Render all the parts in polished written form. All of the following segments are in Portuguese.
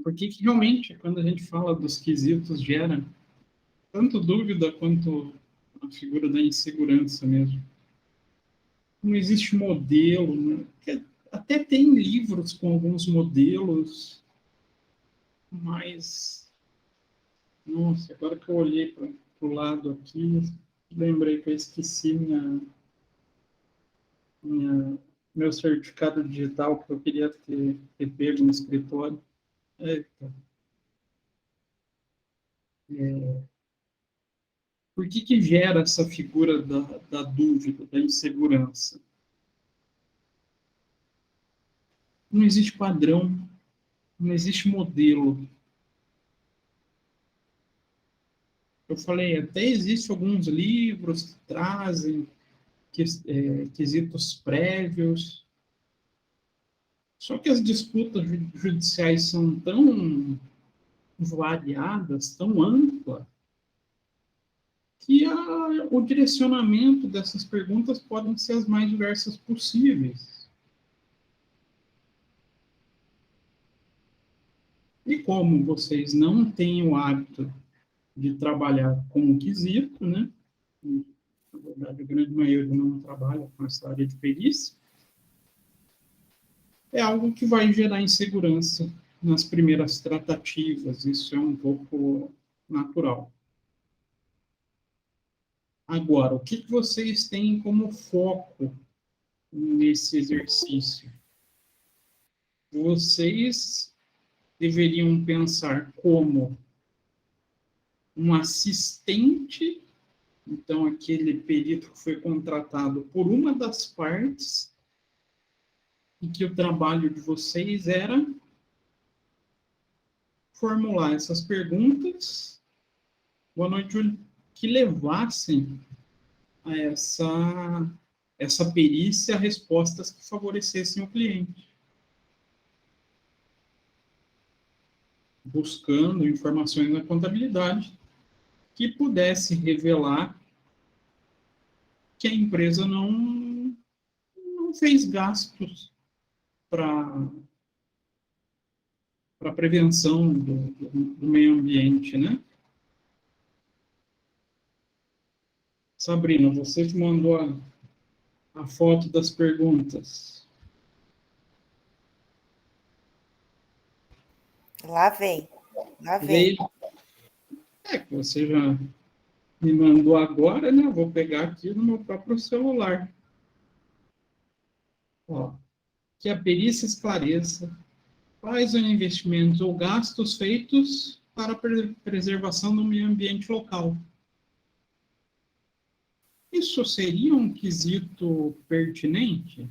Porque que realmente, quando a gente fala dos quesitos, gera tanto dúvida quanto a figura da insegurança mesmo. Não existe modelo, né? Até tem livros com alguns modelos, mas, nossa, agora que eu olhei para o lado aqui, lembrei que eu esqueci meu certificado digital que eu queria ter pego no escritório. Eita. Por que gera essa figura da dúvida, da insegurança? Não existe padrão, não existe modelo. Eu falei, até existem alguns livros que trazem quesitos prévios, só que as disputas judiciais são tão variadas, tão amplas, que o direcionamento dessas perguntas podem ser as mais diversas possíveis. E como vocês não têm o hábito de trabalhar com o quesito, né? Na verdade, a grande maioria não trabalha com essa área de perícia, é algo que vai gerar insegurança nas primeiras tratativas, isso é um pouco natural. Agora, o que vocês têm como foco nesse exercício? Vocês deveriam pensar como um assistente, então aquele perito que foi contratado por uma das partes, e que o trabalho de vocês era formular essas perguntas, boa noite, Júlio, que levassem a essa perícia a respostas que favorecessem o cliente, buscando informações na contabilidade que pudesse revelar que a empresa não fez gastos para prevenção do meio ambiente, né? Sabrina, você que mandou a foto das perguntas. Lá vem. Veio. Que você já me mandou agora, né? Vou pegar aqui no meu próprio celular. Ó, que a perícia esclareça quais os investimentos ou gastos feitos para a preservação do meio ambiente local. Isso seria um quesito pertinente?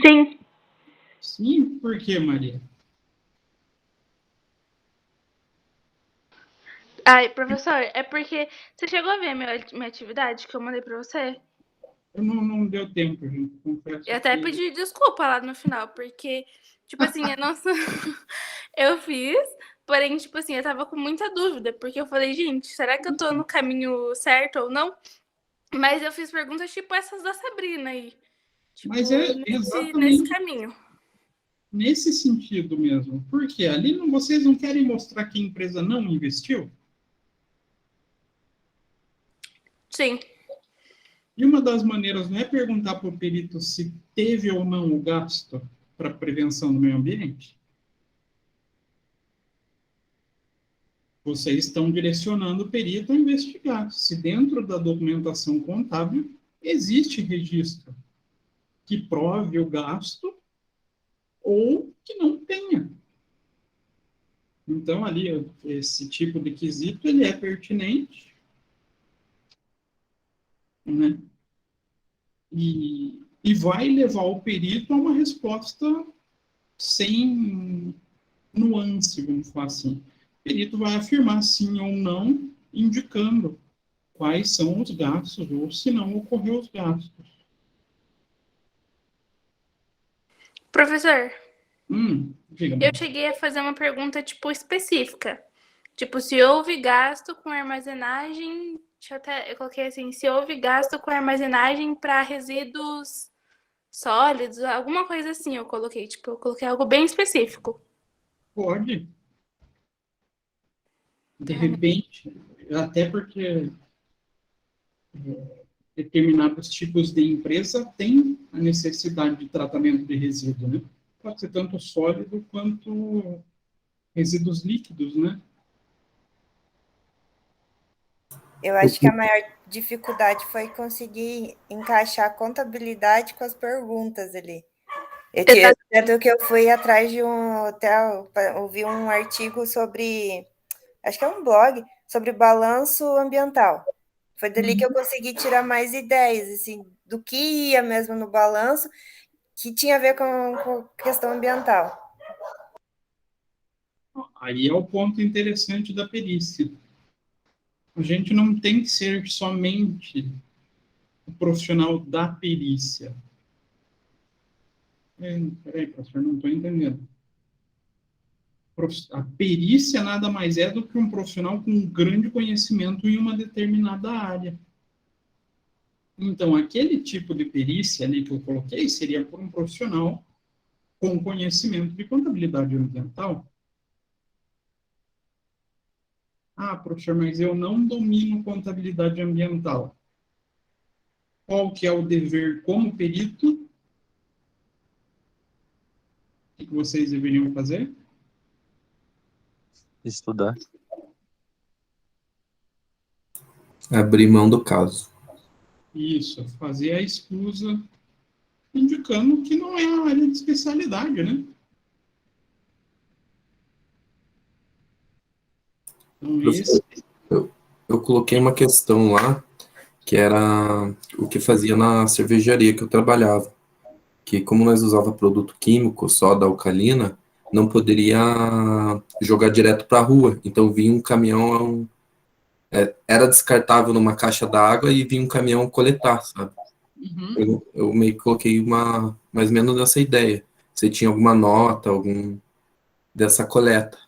Sim. Sim, por quê, Maria? Ai, professor, é porque você chegou a ver a minha atividade que eu mandei para você? Eu não deu tempo, gente. Confesso Eu até que... pedi desculpa lá no final, porque, tipo assim, eu fiz, porém, tipo assim, eu tava com muita dúvida, porque eu falei, gente, será que eu tô no caminho certo ou não? Mas eu fiz perguntas tipo essas da Sabrina aí. Tipo, Mas é nesse exatamente caminho. nesse sentido mesmo. Porque ali vocês não querem mostrar que a empresa não investiu? Sim. E uma das maneiras não é perguntar para o perito se teve ou não o gasto para prevenção do meio ambiente? Vocês estão direcionando o perito a investigar se dentro da documentação contábil existe registro que prove o gasto ou que não tenha. Então, ali, esse tipo de quesito, ele é pertinente, né? E vai levar o perito a uma resposta sem nuance, vamos falar assim. O perito vai afirmar sim ou não, indicando quais são os gastos ou se não ocorreu os gastos. Professor, Diga-me. eu cheguei a fazer uma pergunta, tipo, específica. Tipo, se houve gasto com armazenagem... Eu coloquei assim, se houve gasto com armazenagem para resíduos sólidos, alguma coisa assim eu coloquei. Tipo, eu coloquei algo bem específico. Pode, de Tá, repente, até porque determinados tipos de empresa têm a necessidade de tratamento de resíduo, né? Pode ser tanto sólido quanto resíduos líquidos, né? Eu acho que a maior dificuldade foi conseguir encaixar a contabilidade com as perguntas ali. Tanto que eu fui atrás de um hotel, ouvi um artigo sobre, acho que é um blog, sobre balanço ambiental. Foi dali que eu consegui tirar mais ideias, assim, do que ia mesmo no balanço, que tinha a ver com questão ambiental. Aí é o ponto interessante da perícia. A gente não tem que ser somente o profissional da perícia. Peraí, professor, não estou entendendo. A perícia nada mais é do que um profissional com um grande conhecimento em uma determinada área. Então, aquele tipo de perícia ali que eu coloquei seria por um profissional com conhecimento de contabilidade ambiental. Ah, professor, mas eu não domino contabilidade ambiental. Qual que é o dever como perito? O que vocês deveriam fazer? Estudar. Abrir mão do caso. Isso, fazer a escusa, indicando que não é a área de especialidade, né? Então, esse... Eu coloquei uma questão lá, que era o que fazia na cervejaria que eu trabalhava. Que como nós usava produto químico, soda alcalina, não poderia jogar direto para a rua. Então vinha um caminhão, era descartável numa caixa d'água e vinha um caminhão coletar, sabe? Uhum. Eu meio que coloquei mais ou menos essa ideia. Você tinha alguma nota, dessa coleta?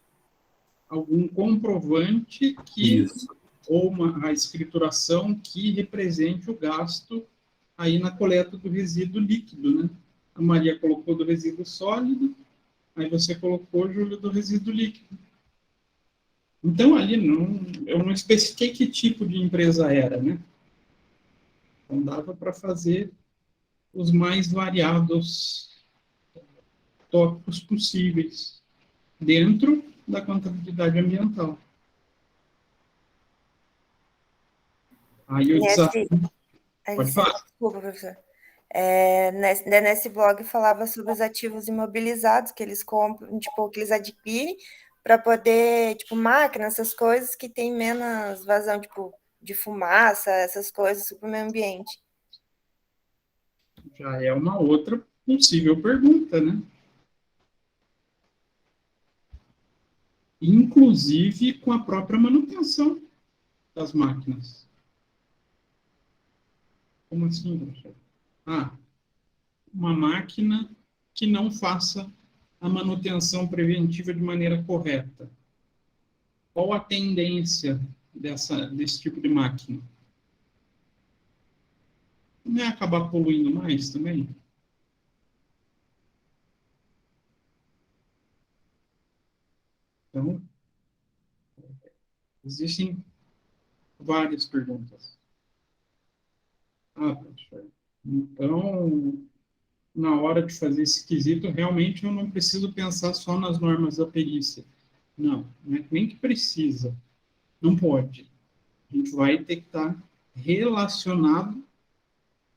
Algum comprovante que, Isso. ou a escrituração que represente o gasto aí na coleta do resíduo líquido, né? A Maria colocou do resíduo sólido, aí você colocou, Júlio, do resíduo líquido. Então, ali, eu não especifiquei que tipo de empresa era, né? Então, dava para fazer os mais variados tópicos possíveis dentro da contabilidade ambiental. Aí o desafio... Pode falar. Desculpa, professor. Nesse blog falava sobre os ativos imobilizados que eles compram, tipo, que eles adquirem para poder, tipo, máquinas, essas coisas que tem menos vazão, tipo, de fumaça, essas coisas para o meio ambiente. Já é uma outra possível pergunta, né? Inclusive com a própria manutenção das máquinas. Como assim, professor? Uma máquina que não faça a manutenção preventiva de maneira correta. Qual a tendência desse tipo de máquina? Não é acabar poluindo mais também? Então, existem várias perguntas. Professor, então, na hora de fazer esse quesito, realmente eu não preciso pensar só nas normas da perícia. Não, nem que precisa. Não pode. A gente vai ter que estar relacionado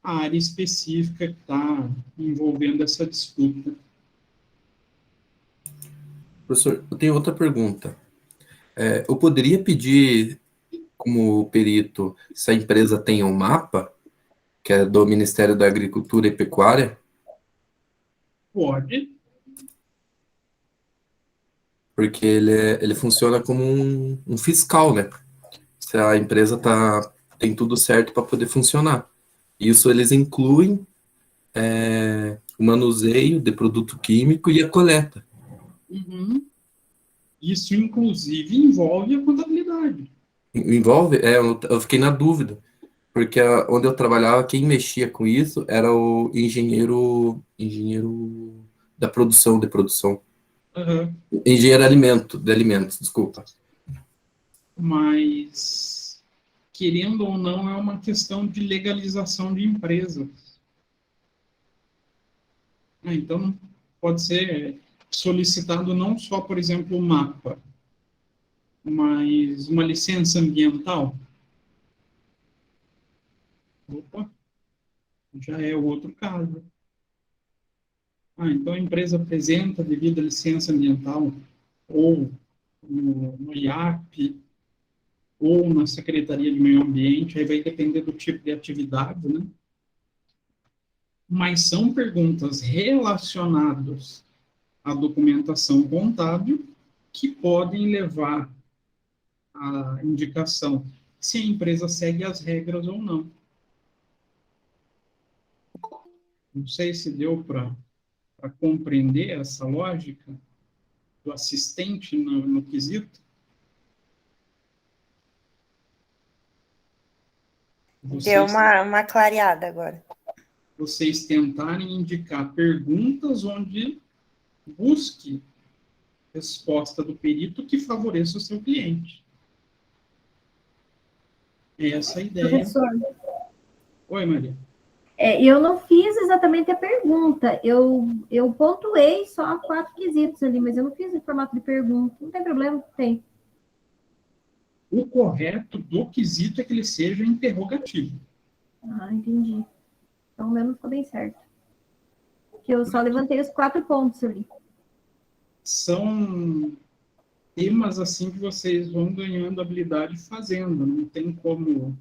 à área específica que está envolvendo essa disputa. Professor, eu tenho outra pergunta. Eu poderia pedir, como perito, se a empresa tem um mapa, que é do Ministério da Agricultura e Pecuária? Pode. Porque ele funciona como um fiscal, né? Se a empresa tem tudo certo para poder funcionar. Isso eles incluem o manuseio de produto químico e a coleta. Uhum. Isso, inclusive, envolve a contabilidade. Envolve? Eu fiquei na dúvida. Porque onde eu trabalhava, quem mexia com isso era o engenheiro da produção, de produção. Aham. Engenheiro de alimentos, desculpa. Mas, querendo ou não, é uma questão de legalização de empresa. Então, pode ser solicitado não só, por exemplo, o mapa, mas uma licença ambiental. Opa, já é outro caso. Então a empresa apresenta devido à licença ambiental, ou no IAP, ou na Secretaria de Meio Ambiente, aí vai depender do tipo de atividade, né? Mas são perguntas relacionadas à documentação contábil que podem levar à indicação se a empresa segue as regras ou não. Não sei se deu para compreender essa lógica do assistente no quesito. Deu uma clareada agora. Vocês tentarem indicar perguntas onde busque resposta do perito que favoreça o seu cliente. É essa a ideia. Professor. Oi, Maria. Eu não fiz exatamente a pergunta, eu pontuei só 4 quesitos ali, mas eu não fiz em formato de pergunta. Não tem problema? Tem. O correto do quesito é que ele seja interrogativo. Ah, entendi. Então o meu não ficou bem certo. Porque eu só levantei os 4 pontos ali. São temas assim que vocês vão ganhando habilidade fazendo. Não tem como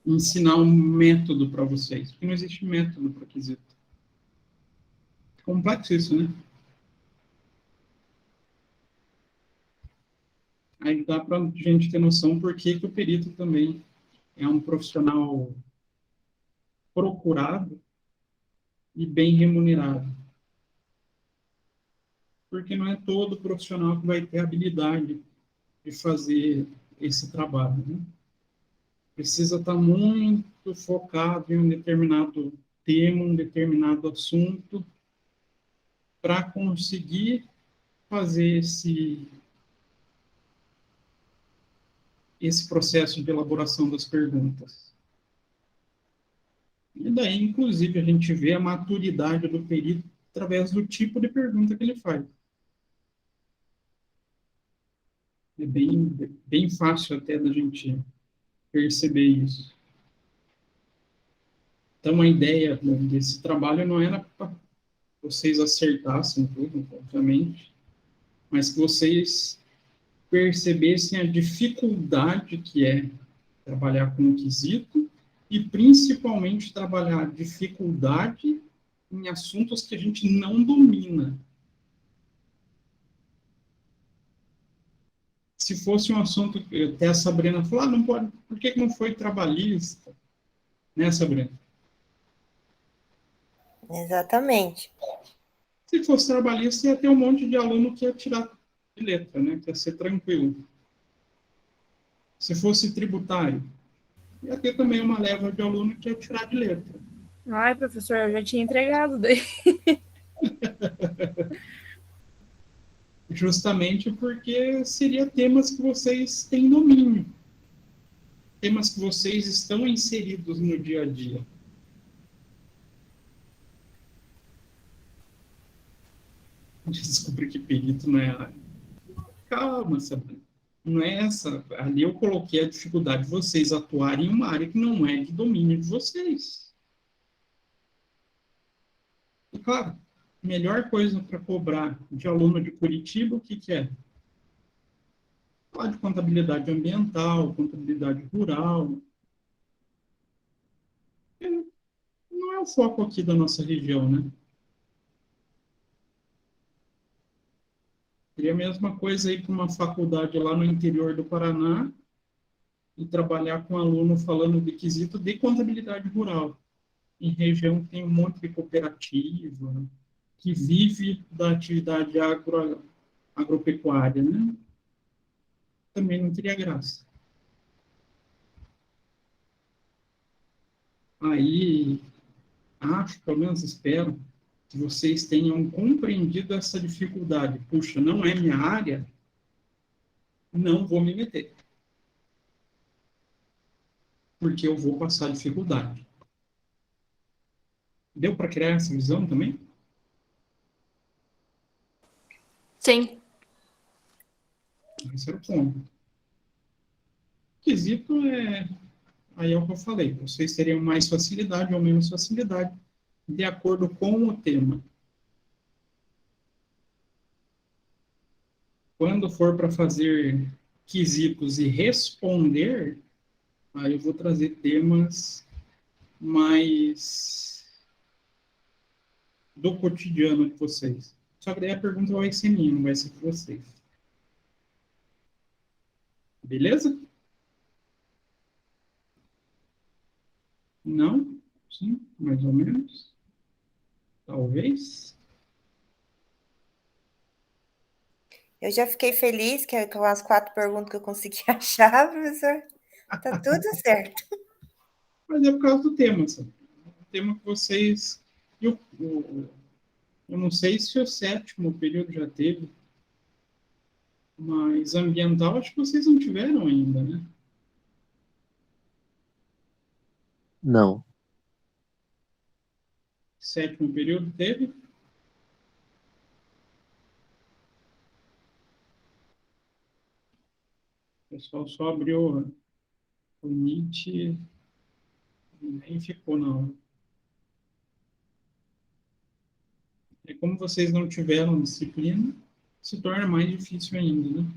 ensinar um método para vocês, porque não existe método para quesito. É complexo isso, né? Aí dá para a gente ter noção por que o perito também é um profissional procurado e bem remunerado. Porque não é todo profissional que vai ter habilidade de fazer esse trabalho, né? Precisa estar muito focado em um determinado tema, um determinado assunto, para conseguir fazer esse processo de elaboração das perguntas. E daí, inclusive, a gente vê a maturidade do perito através do tipo de pergunta que ele faz. É bem fácil até da gente perceber isso. Então, a ideia desse trabalho não era para vocês acertassem tudo, obviamente, mas que vocês percebessem a dificuldade que é trabalhar com o quesito e, principalmente, trabalhar dificuldade em assuntos que a gente não domina. Se fosse um assunto que até a Sabrina falou, não pode, por que não foi trabalhista? Né, Sabrina? Exatamente. Se fosse trabalhista, ia ter um monte de aluno que ia tirar de letra, né? Que ia ser tranquilo. Se fosse tributário, ia ter também uma leva de aluno que ia tirar de letra. Ai, professor, eu já tinha entregado daí. Justamente porque seria temas que vocês têm domínio. Temas que vocês estão inseridos no dia a dia. Descobri que perito não é área. Calma, Sabrina. Não é essa. Ali eu coloquei a dificuldade de vocês atuarem em uma área que não é de domínio de vocês. E, claro, a melhor coisa para cobrar de aluno de Curitiba, o que é? Falar de contabilidade ambiental, contabilidade rural. Não é o foco aqui da nossa região, né? Seria a mesma coisa ir para uma faculdade lá no interior do Paraná e trabalhar com aluno falando de quesito de contabilidade rural, em região que tem um monte de cooperativa, né, que vive da atividade agropecuária, né? Também não teria graça. Aí, acho, pelo menos espero, que vocês tenham compreendido essa dificuldade. Puxa, não é minha área, não vou me meter, porque eu vou passar dificuldade. Deu para criar essa visão também? Sim. Esse era o ponto. O quesito aí é o que eu falei, vocês teriam mais facilidade ou menos facilidade, de acordo com o tema. Quando for para fazer quesitos e responder, aí eu vou trazer temas mais do cotidiano de vocês. Só que daí a pergunta vai ser minha, não vai ser de vocês. Beleza? Não? Sim? Mais ou menos? Talvez? Eu já fiquei feliz com as 4 perguntas que eu consegui achar, professor. Tá tudo certo. Mas é por causa do tema, sabe? O tema que vocês... Eu não sei se o 7º período já teve, mas ambiental acho que vocês não tiveram ainda, né? Não. 7º período teve? O pessoal só abriu o Meet e nem ficou na aula. E como vocês não tiveram disciplina, se torna mais difícil ainda, né?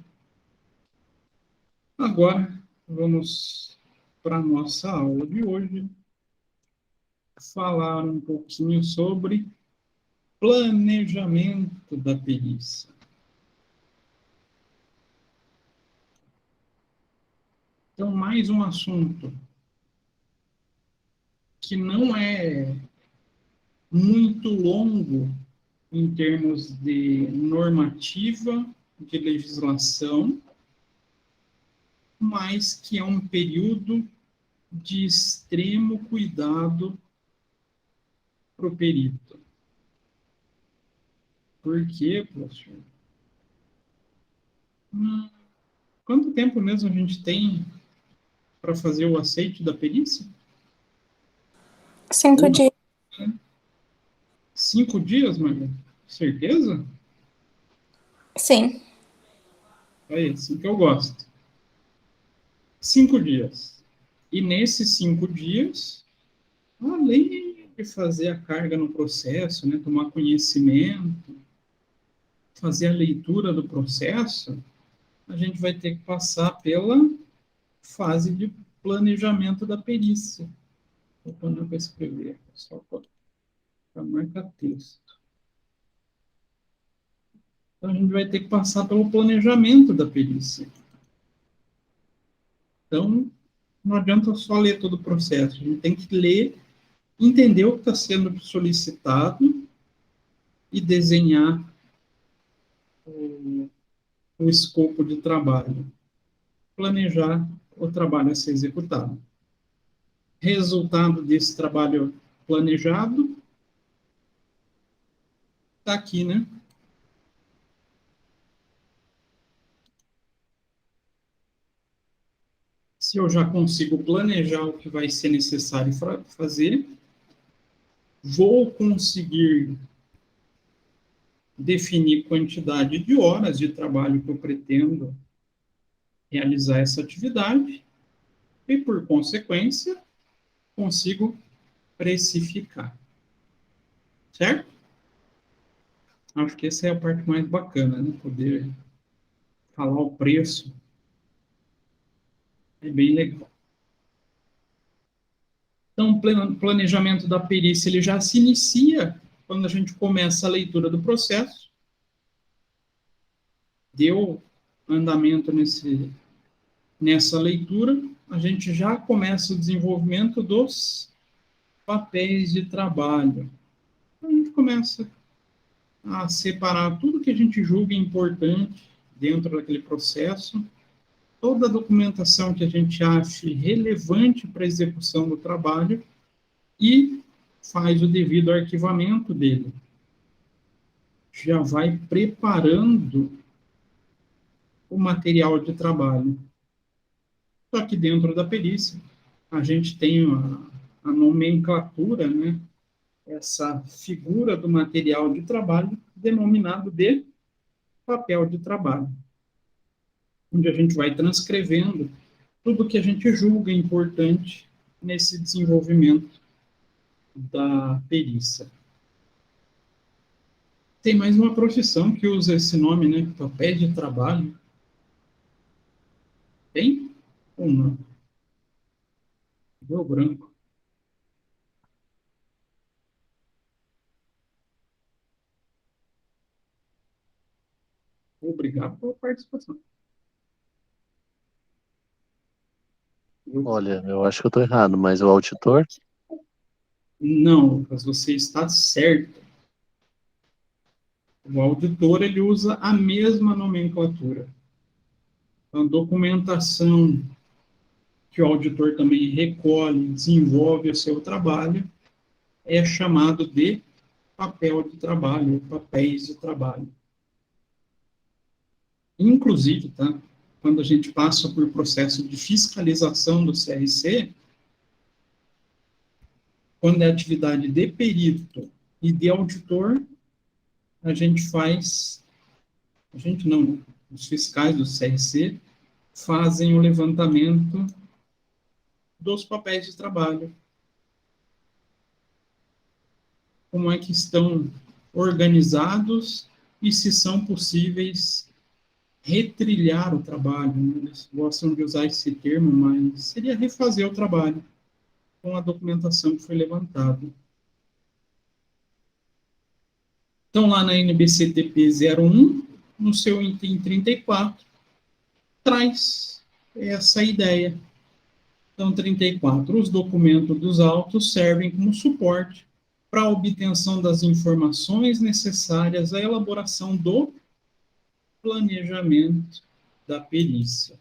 Agora, vamos para a nossa aula de hoje, falar um pouquinho sobre planejamento da perícia. Então, mais um assunto que não é muito longo em termos de normativa, de legislação, mas que é um período de extremo cuidado para o perito. Por quê, professor? Quanto tempo mesmo a gente tem para fazer o aceite da perícia? 5 dias. 5 dias, Maria? Certeza? Sim. É assim que eu gosto. 5 dias. E nesses 5 dias, além de fazer a carga no processo, né, tomar conhecimento, fazer a leitura do processo, a gente vai ter que passar pela fase de planejamento da perícia. Vou não para escrever, só para marcar texto. Então, a gente vai ter que passar pelo planejamento da perícia. Então, não adianta só ler todo o processo, a gente tem que ler, entender o que está sendo solicitado e desenhar o escopo de trabalho. Planejar o trabalho a ser executado. Resultado desse trabalho planejado está aqui, né? Se eu já consigo planejar o que vai ser necessário fazer, vou conseguir definir quantidade de horas de trabalho que eu pretendo realizar essa atividade e, por consequência, consigo precificar. Certo? Acho que essa é a parte mais bacana, né? Poder falar o preço. É bem legal. Então, o planejamento da perícia ele já se inicia quando a gente começa a leitura do processo. Deu andamento nessa leitura, a gente já começa o desenvolvimento dos papéis de trabalho. A gente começa a separar tudo que a gente julga importante dentro daquele processo, toda a documentação que a gente ache relevante para a execução do trabalho, e faz o devido arquivamento dele. Já vai preparando o material de trabalho. Só que dentro da perícia, a gente tem a nomenclatura, né? Essa figura do material de trabalho, denominado de papel de trabalho, onde a gente vai transcrevendo tudo que a gente julga importante nesse desenvolvimento da perícia. Tem mais uma profissão que usa esse nome, né? Papel de trabalho. Tem ou não? Deu branco. Obrigado pela participação. Olha, eu acho que eu tô errado, mas o auditor? Não, Lucas, você está certo. O auditor, ele usa a mesma nomenclatura. A documentação que o auditor também recolhe, desenvolve o seu trabalho, é chamado de papel de trabalho, papéis de trabalho. Inclusive, tá, quando a gente passa por processo de fiscalização do CRC, quando é atividade de perito e de auditor, a gente não, os fiscais do CRC fazem o levantamento dos papéis de trabalho. Como é que estão organizados e se são possíveis retrilhar o trabalho. Né? Eles gostam de usar esse termo, mas seria refazer o trabalho com a documentação que foi levantada. Então, lá na NBCTP 01, no seu item 34, traz essa ideia. Então, 34, os documentos dos autos servem como suporte para a obtenção das informações necessárias à elaboração do planejamento da perícia.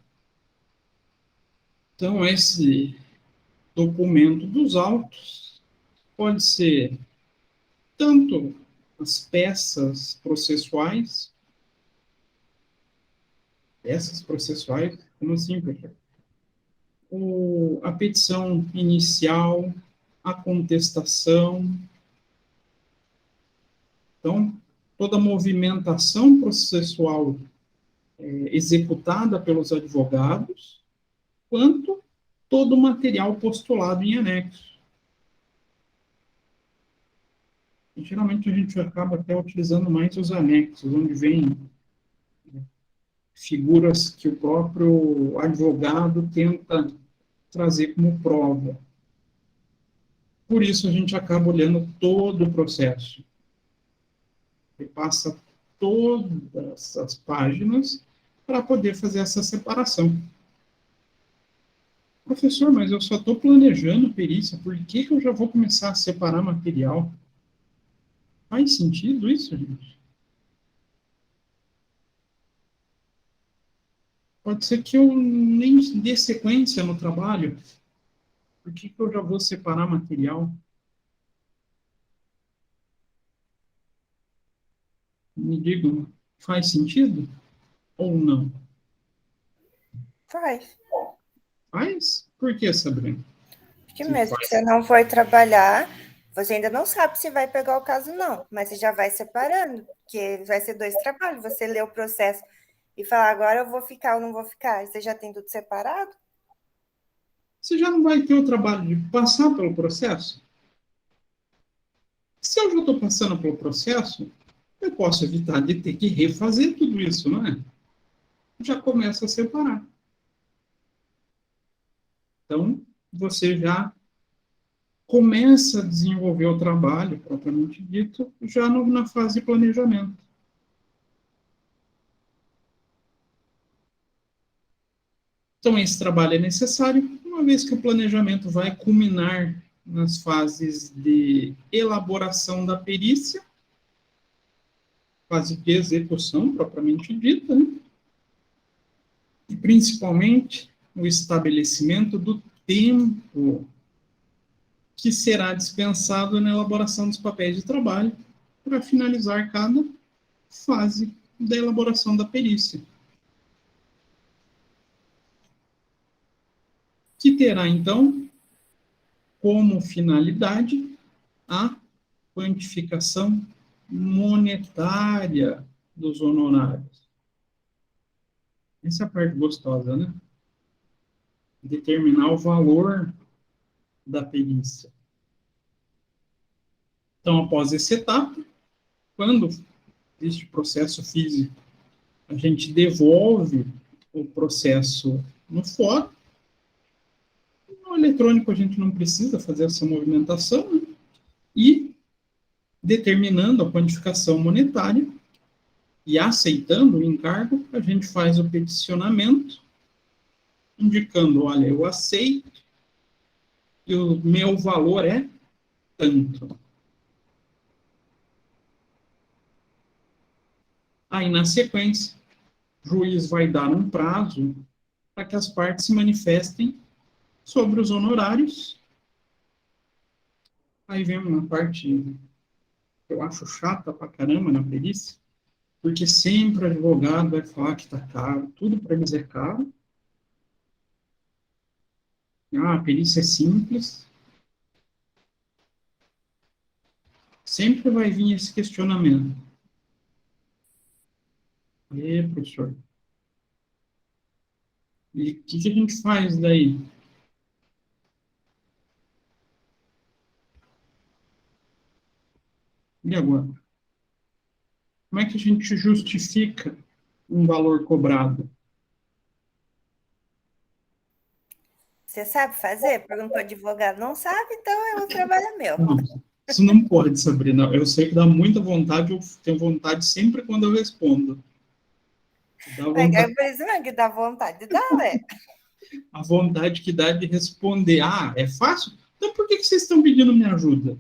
Então, esse documento dos autos pode ser tanto as peças processuais, como assim, professor? A petição inicial, a contestação. Então, toda a movimentação processual executada pelos advogados, quanto todo o material postulado em anexo. E, geralmente, a gente acaba até utilizando mais os anexos, onde vem figuras que o próprio advogado tenta trazer como prova. Por isso, a gente acaba olhando todo o processo. E passa todas as páginas para poder fazer essa separação. Professor, mas eu só estou planejando perícia, por que eu já vou começar a separar material? Faz sentido isso, gente? Pode ser que eu nem dê sequência no trabalho. Por que eu já vou separar material? Me digam, faz sentido ou não? Faz. Faz? Por que, Sabrina? Porque mesmo que você não for trabalhar, você ainda não sabe se vai pegar o caso não, mas você já vai separando, porque vai ser 2 trabalhos. Você lê o processo e falar, agora eu vou ficar ou não vou ficar, você já tem tudo separado? Você já não vai ter o trabalho de passar pelo processo? Se eu já estou passando pelo processo, eu posso evitar de ter que refazer tudo isso, não é? Já começa a separar. Então, você já começa a desenvolver o trabalho, propriamente dito, já na fase de planejamento. Então, esse trabalho é necessário, uma vez que o planejamento vai culminar nas fases de elaboração da perícia, fase de execução, propriamente dita, né? E, principalmente, o estabelecimento do tempo que será dispensado na elaboração dos papéis de trabalho para finalizar cada fase da elaboração da perícia. Que terá, então, como finalidade a quantificação monetária dos honorários. Essa é a parte gostosa, né? Determinar o valor da perícia. Então, após essa etapa, quando existe processo físico, a gente devolve o processo no fórum. No eletrônico, a gente não precisa fazer essa movimentação, né? E, determinando a quantificação monetária e aceitando o encargo, a gente faz o peticionamento, indicando, olha, eu aceito e o meu valor é tanto. Aí, na sequência, o juiz vai dar um prazo para que as partes se manifestem sobre os honorários. Aí vem uma parte que eu acho chata pra caramba na perícia, porque sempre o advogado vai falar que tá caro, tudo para eles é caro. Ah, a perícia é simples. Sempre vai vir esse questionamento. E professor, e o que a gente faz daí? E agora? Como é que a gente justifica um valor cobrado? Você sabe fazer? Perguntou o advogado, não sabe, então o trabalho é meu. Não, isso não pode, Sabrina. Eu sei que dá muita vontade, eu tenho vontade sempre quando eu respondo. Dá vontade, É por isso mesmo que dá vontade de dar, né? a vontade que dá de responder. Ah, é fácil? Então por que vocês estão pedindo minha ajuda?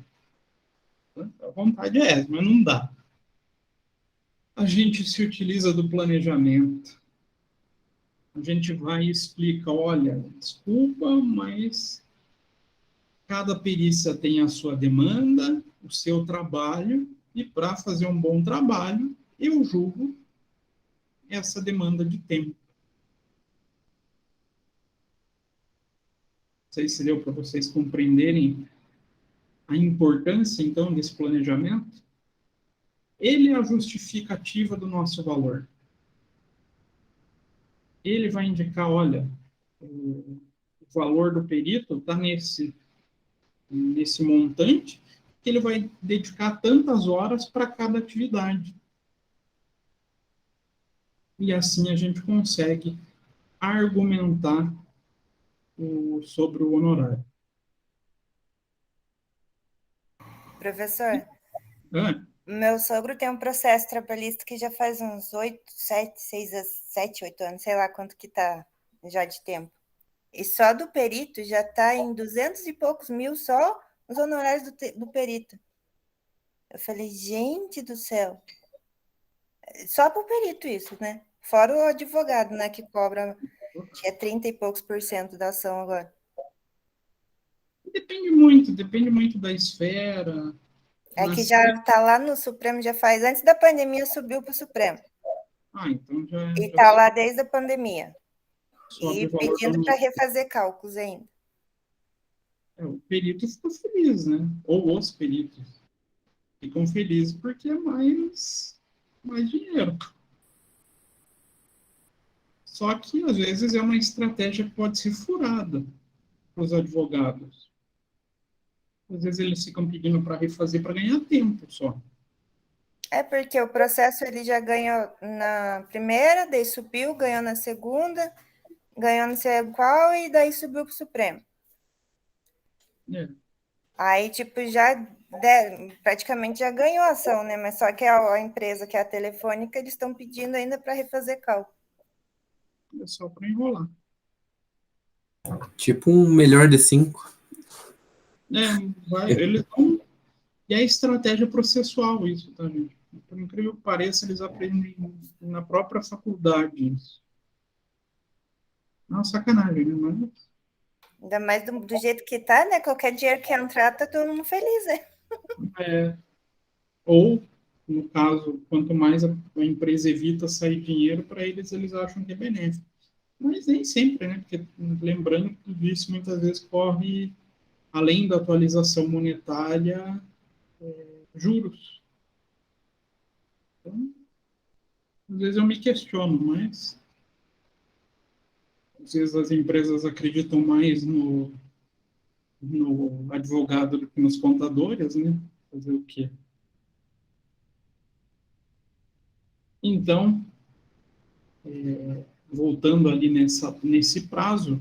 A vontade é essa, mas não dá. A gente se utiliza do planejamento. A gente vai e explica, olha, desculpa, mas cada perícia tem a sua demanda, o seu trabalho, e para fazer um bom trabalho, eu julgo essa demanda de tempo. Não sei se deu para vocês compreenderem a importância, então, desse planejamento. Ele é a justificativa do nosso valor. Ele vai indicar, olha, o valor do perito está nesse montante, que ele vai dedicar tantas horas para cada atividade. E assim a gente consegue argumentar sobre o honorário. Professor, Ah, meu sogro tem um processo trabalhista que já faz uns 7, 8 anos, sei lá quanto que tá já de tempo. E só do perito já está em 200 e poucos mil só os honorários do perito. Eu falei, gente do céu. Só para o perito isso, né? Fora o advogado, né, que cobra, que é 30 e poucos % da ação agora. depende muito da esfera. É que já está lá no Supremo, já faz, antes da pandemia subiu para o Supremo. Ah, então já E está lá desde a pandemia. sobe E o valor pedindo para refazer cálculos ainda. o perito fica feliz, né? Ou os peritos ficam felizes porque é mais dinheiro. Só que, às vezes, é uma estratégia que pode ser furada para os advogados. Às vezes, eles ficam pedindo para refazer para ganhar tempo só. É porque o processo ele já ganhou na primeira, daí subiu, ganhou na segunda, ganhou não sei qual, e daí subiu para o Supremo. É. Aí, tipo, praticamente já ganhou a ação, né? Mas só que a empresa, que é a Telefônica, eles estão pedindo ainda para refazer cálculo. É só para enrolar. Tipo um melhor de 5. Eles vão... E é estratégia processual isso, tá, gente? Por incrível que pareça, eles aprendem na própria faculdade isso. Não, sacanagem, né? Mas... Ainda mais do jeito que tá, né? Qualquer dinheiro que entrar, tá todo mundo feliz, né? Ou, no caso, quanto mais a empresa evita sair dinheiro para eles acham que é benéfico. Mas nem sempre, né? Porque, lembrando que tudo isso muitas vezes corre, além da atualização monetária, juros. Então, às vezes eu me questiono, mas às vezes as empresas acreditam mais no advogado do que nos contadores, né? Fazer o quê? Então, voltando ali nesse prazo,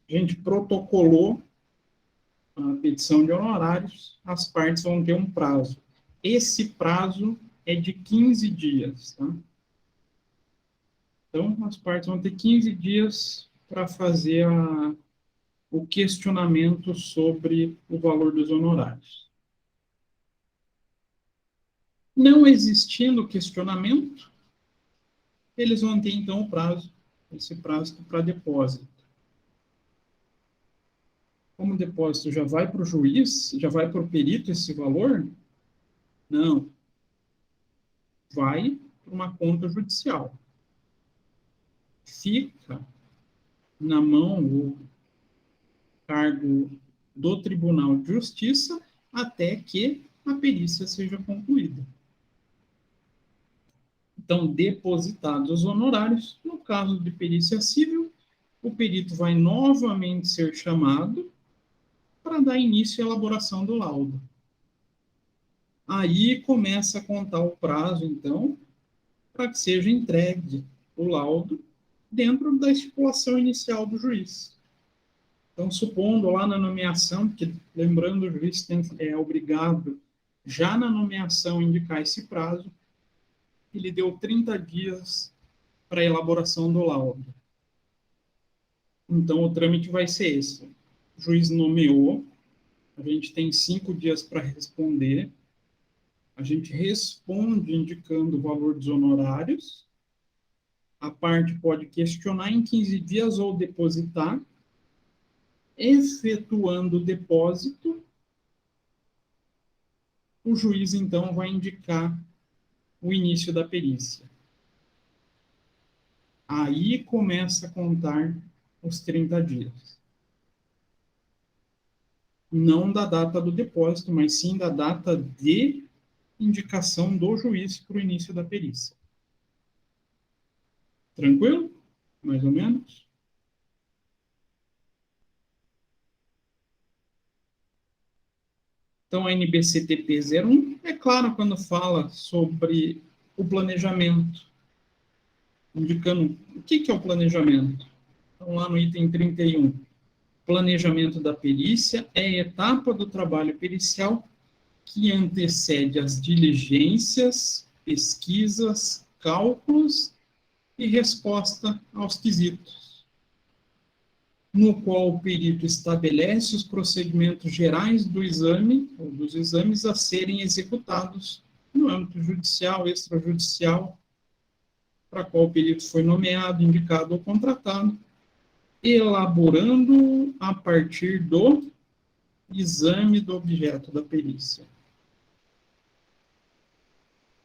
a gente protocolou a petição de honorários, as partes vão ter um prazo. Esse prazo é de 15 dias, tá? Então, as partes vão ter 15 dias para fazer o questionamento sobre o valor dos honorários. Não existindo questionamento, eles vão ter, então, esse prazo para depósito. Como o depósito já vai para o juiz, já vai para o perito esse valor, não. Vai para uma conta judicial. Fica na mão o cargo do Tribunal de Justiça até que a perícia seja concluída. Então, depositados os honorários, no caso de perícia civil, o perito vai novamente ser chamado para dar início à elaboração do laudo. Aí começa a contar o prazo, então, para que seja entregue o laudo dentro da estipulação inicial do juiz. Então, supondo lá na nomeação, porque lembrando, o juiz é obrigado, já na nomeação, indicar esse prazo, ele deu 30 dias para a elaboração do laudo. Então, o trâmite vai ser esse. O juiz nomeou, a gente tem 5 dias para responder, a gente responde indicando o valor dos honorários, a parte pode questionar em 15 dias ou depositar, efetuando o depósito, o juiz, então, vai indicar o início da perícia. Aí começa a contar os 30 dias. Não da data do depósito, mas sim da data de indicação do juiz para o início da perícia. Tranquilo? Mais ou menos? Então, a NBCTP 01 é claro quando fala sobre o planejamento, indicando o que é o planejamento. Então, lá no item 31, planejamento da perícia é a etapa do trabalho pericial que antecede as diligências, pesquisas, cálculos e resposta aos quesitos, no qual o perito estabelece os procedimentos gerais do exame, ou dos exames a serem executados no âmbito judicial, extrajudicial, para qual o perito foi nomeado, indicado ou contratado, elaborando a partir do exame do objeto da perícia.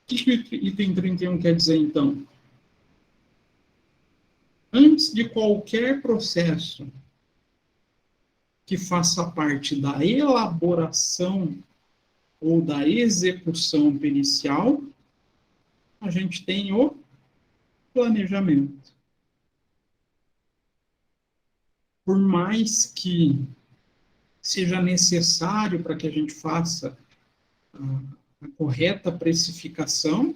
O que o item 31 quer dizer, então? Antes de qualquer processo que faça parte da elaboração ou da execução pericial, a gente tem o planejamento. Por mais que seja necessário para que a gente faça a correta precificação,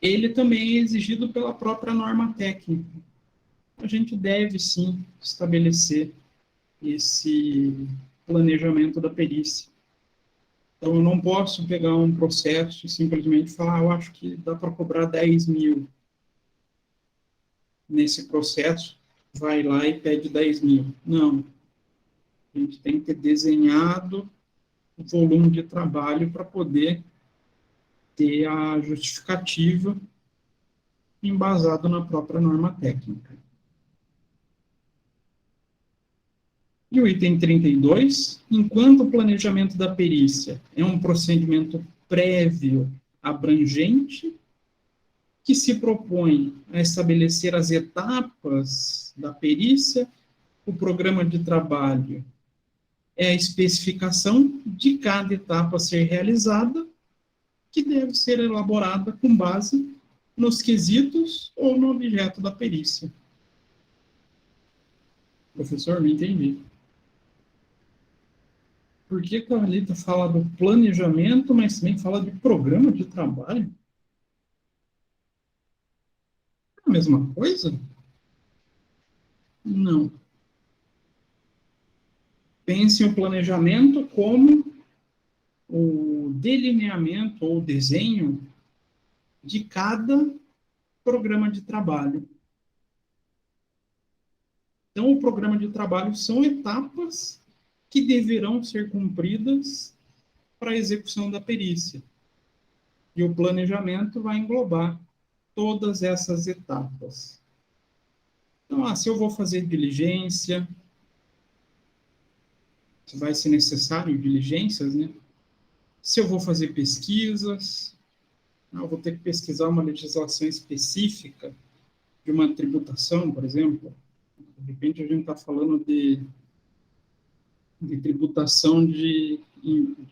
ele também é exigido pela própria norma técnica. A gente deve, sim, estabelecer esse planejamento da perícia. Então, eu não posso pegar um processo e simplesmente falar, eu acho que dá para cobrar 10 mil. Nesse processo, vai lá e pede 10 mil. Não. A gente tem que ter desenhado o volume de trabalho para poder ter a justificativa embasado na própria norma técnica. E o item 32, enquanto o planejamento da perícia é um procedimento prévio, abrangente, que se propõe a estabelecer as etapas da perícia, o programa de trabalho é a especificação de cada etapa a ser realizada, que deve ser elaborada com base nos quesitos ou no objeto da perícia. Professor, não entendi. Por que a Carlita fala do planejamento, mas também fala de programa de trabalho? É a mesma coisa? Não. Pense o planejamento como o delineamento ou desenho de cada programa de trabalho. Então, o programa de trabalho são etapas que deverão ser cumpridas para a execução da perícia. E o planejamento vai englobar todas essas etapas. Então, se eu vou fazer diligência, se vai ser necessário diligências, né? Se eu vou fazer pesquisas, eu vou ter que pesquisar uma legislação específica de uma tributação, por exemplo. De repente, a gente está falando de tributação de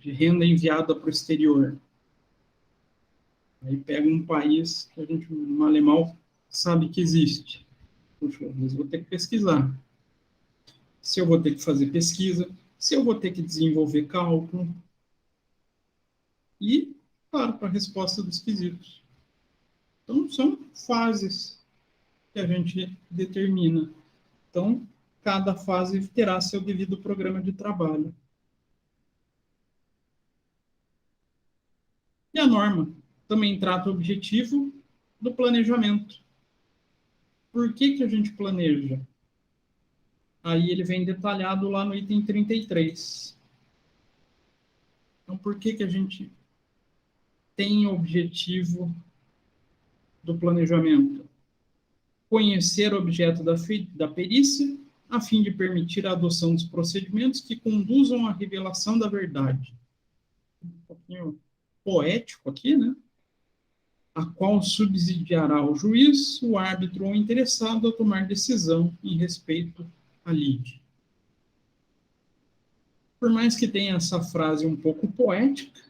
renda enviada para o exterior. Aí pega um país que a gente, no alemão, sabe que existe. Puxa, eu vou ter que pesquisar. Se eu vou ter que fazer pesquisa, se eu vou ter que desenvolver cálculo. E, claro, para a resposta dos quesitos. Então, são fases que a gente determina. Então, cada fase terá seu devido programa de trabalho. E a norma também trata o objetivo do planejamento. Por que a gente planeja? Aí ele vem detalhado lá no item 33. Então, por que a gente tem o objetivo do planejamento? Conhecer o objeto da perícia, a fim de permitir a adoção dos procedimentos que conduzam à revelação da verdade. Um pouquinho poético aqui, né? A qual subsidiará o juiz, o árbitro ou interessado a tomar decisão em respeito à lide. Por mais que tenha essa frase um pouco poética,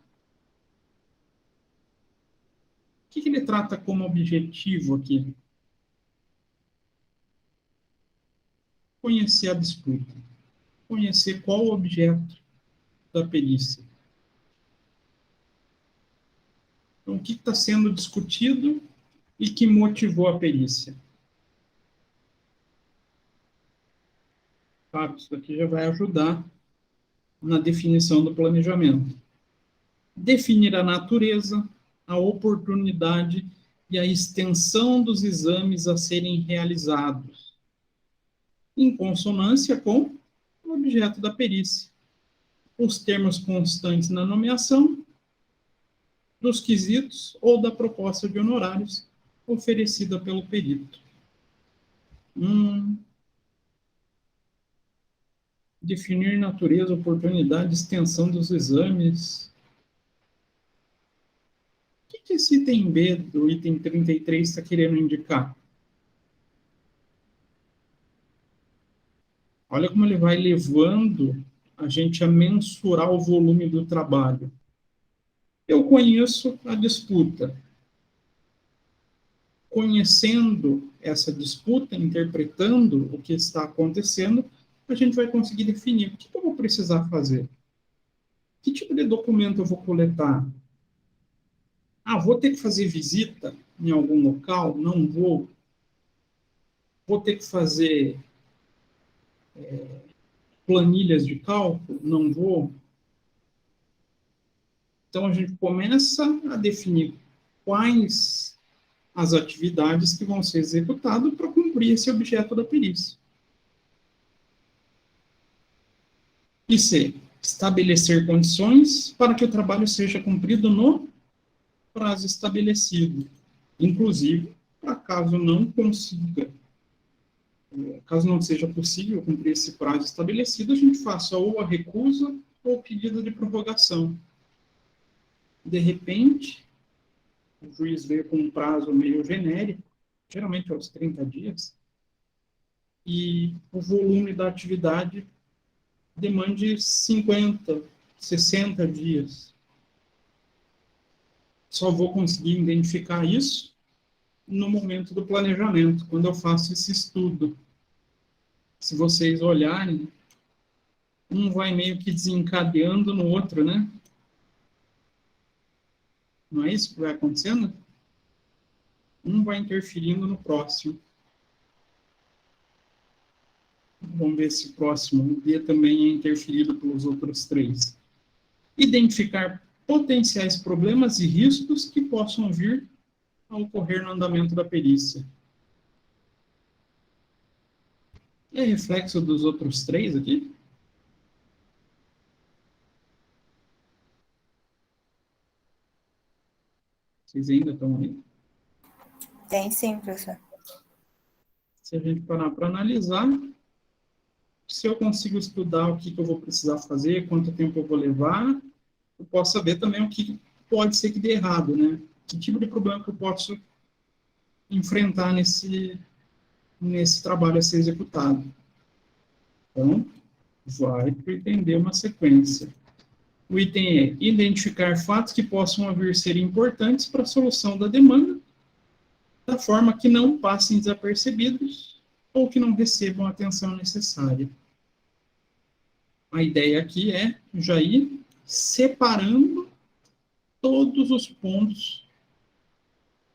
o que ele trata como objetivo aqui? Conhecer a disputa, conhecer qual o objeto da perícia. Então, o que está sendo discutido e que motivou a perícia? Claro, isso aqui já vai ajudar na definição do planejamento. Definir a natureza, a oportunidade e a extensão dos exames a serem realizados, em consonância com o objeto da perícia. Os termos constantes na nomeação dos quesitos ou da proposta de honorários oferecida pelo perito. Definir natureza, oportunidade, extensão dos exames. O que esse item B do item 33 está querendo indicar? Olha como ele vai levando a gente a mensurar o volume do trabalho. Eu conheço a disputa. Conhecendo essa disputa, interpretando o que está acontecendo, a gente vai conseguir definir o que eu vou precisar fazer. Que tipo de documento eu vou coletar? Vou ter que fazer visita em algum local? Não vou. Vou ter que fazer planilhas de cálculo? Não vou. Então, a gente começa a definir quais as atividades que vão ser executadas para cumprir esse objeto da perícia. E C, estabelecer condições para que o trabalho seja cumprido no prazo estabelecido, inclusive, para caso não consiga Caso não seja possível cumprir esse prazo estabelecido, a gente faça ou a recusa ou o pedido de prorrogação. De repente, o juiz veio com um prazo meio genérico, geralmente aos 30 dias, e o volume da atividade demande 50, 60 dias. Só vou conseguir identificar isso no momento do planejamento, quando eu faço esse estudo. Se vocês olharem, um vai meio que desencadeando no outro, né? Não é isso que vai acontecendo? Um vai interferindo no próximo. Vamos ver se o próximo D também é interferido pelos outros três. Identificar potenciais problemas e riscos que possam vir a ocorrer no andamento da perícia. É reflexo dos outros três aqui? Vocês ainda estão aí? Tem sim, professor. Se a gente parar para analisar, se eu consigo estudar o que eu vou precisar fazer, quanto tempo eu vou levar, eu posso saber também o que pode ser que dê errado, né? Que tipo de problema que eu posso enfrentar nesse trabalho a ser executado. Então, vai pretender uma sequência. O item é identificar fatos que possam vir a ser importantes para a solução da demanda, da forma que não passem desapercebidos ou que não recebam a atenção necessária. A ideia aqui é já ir separando todos os pontos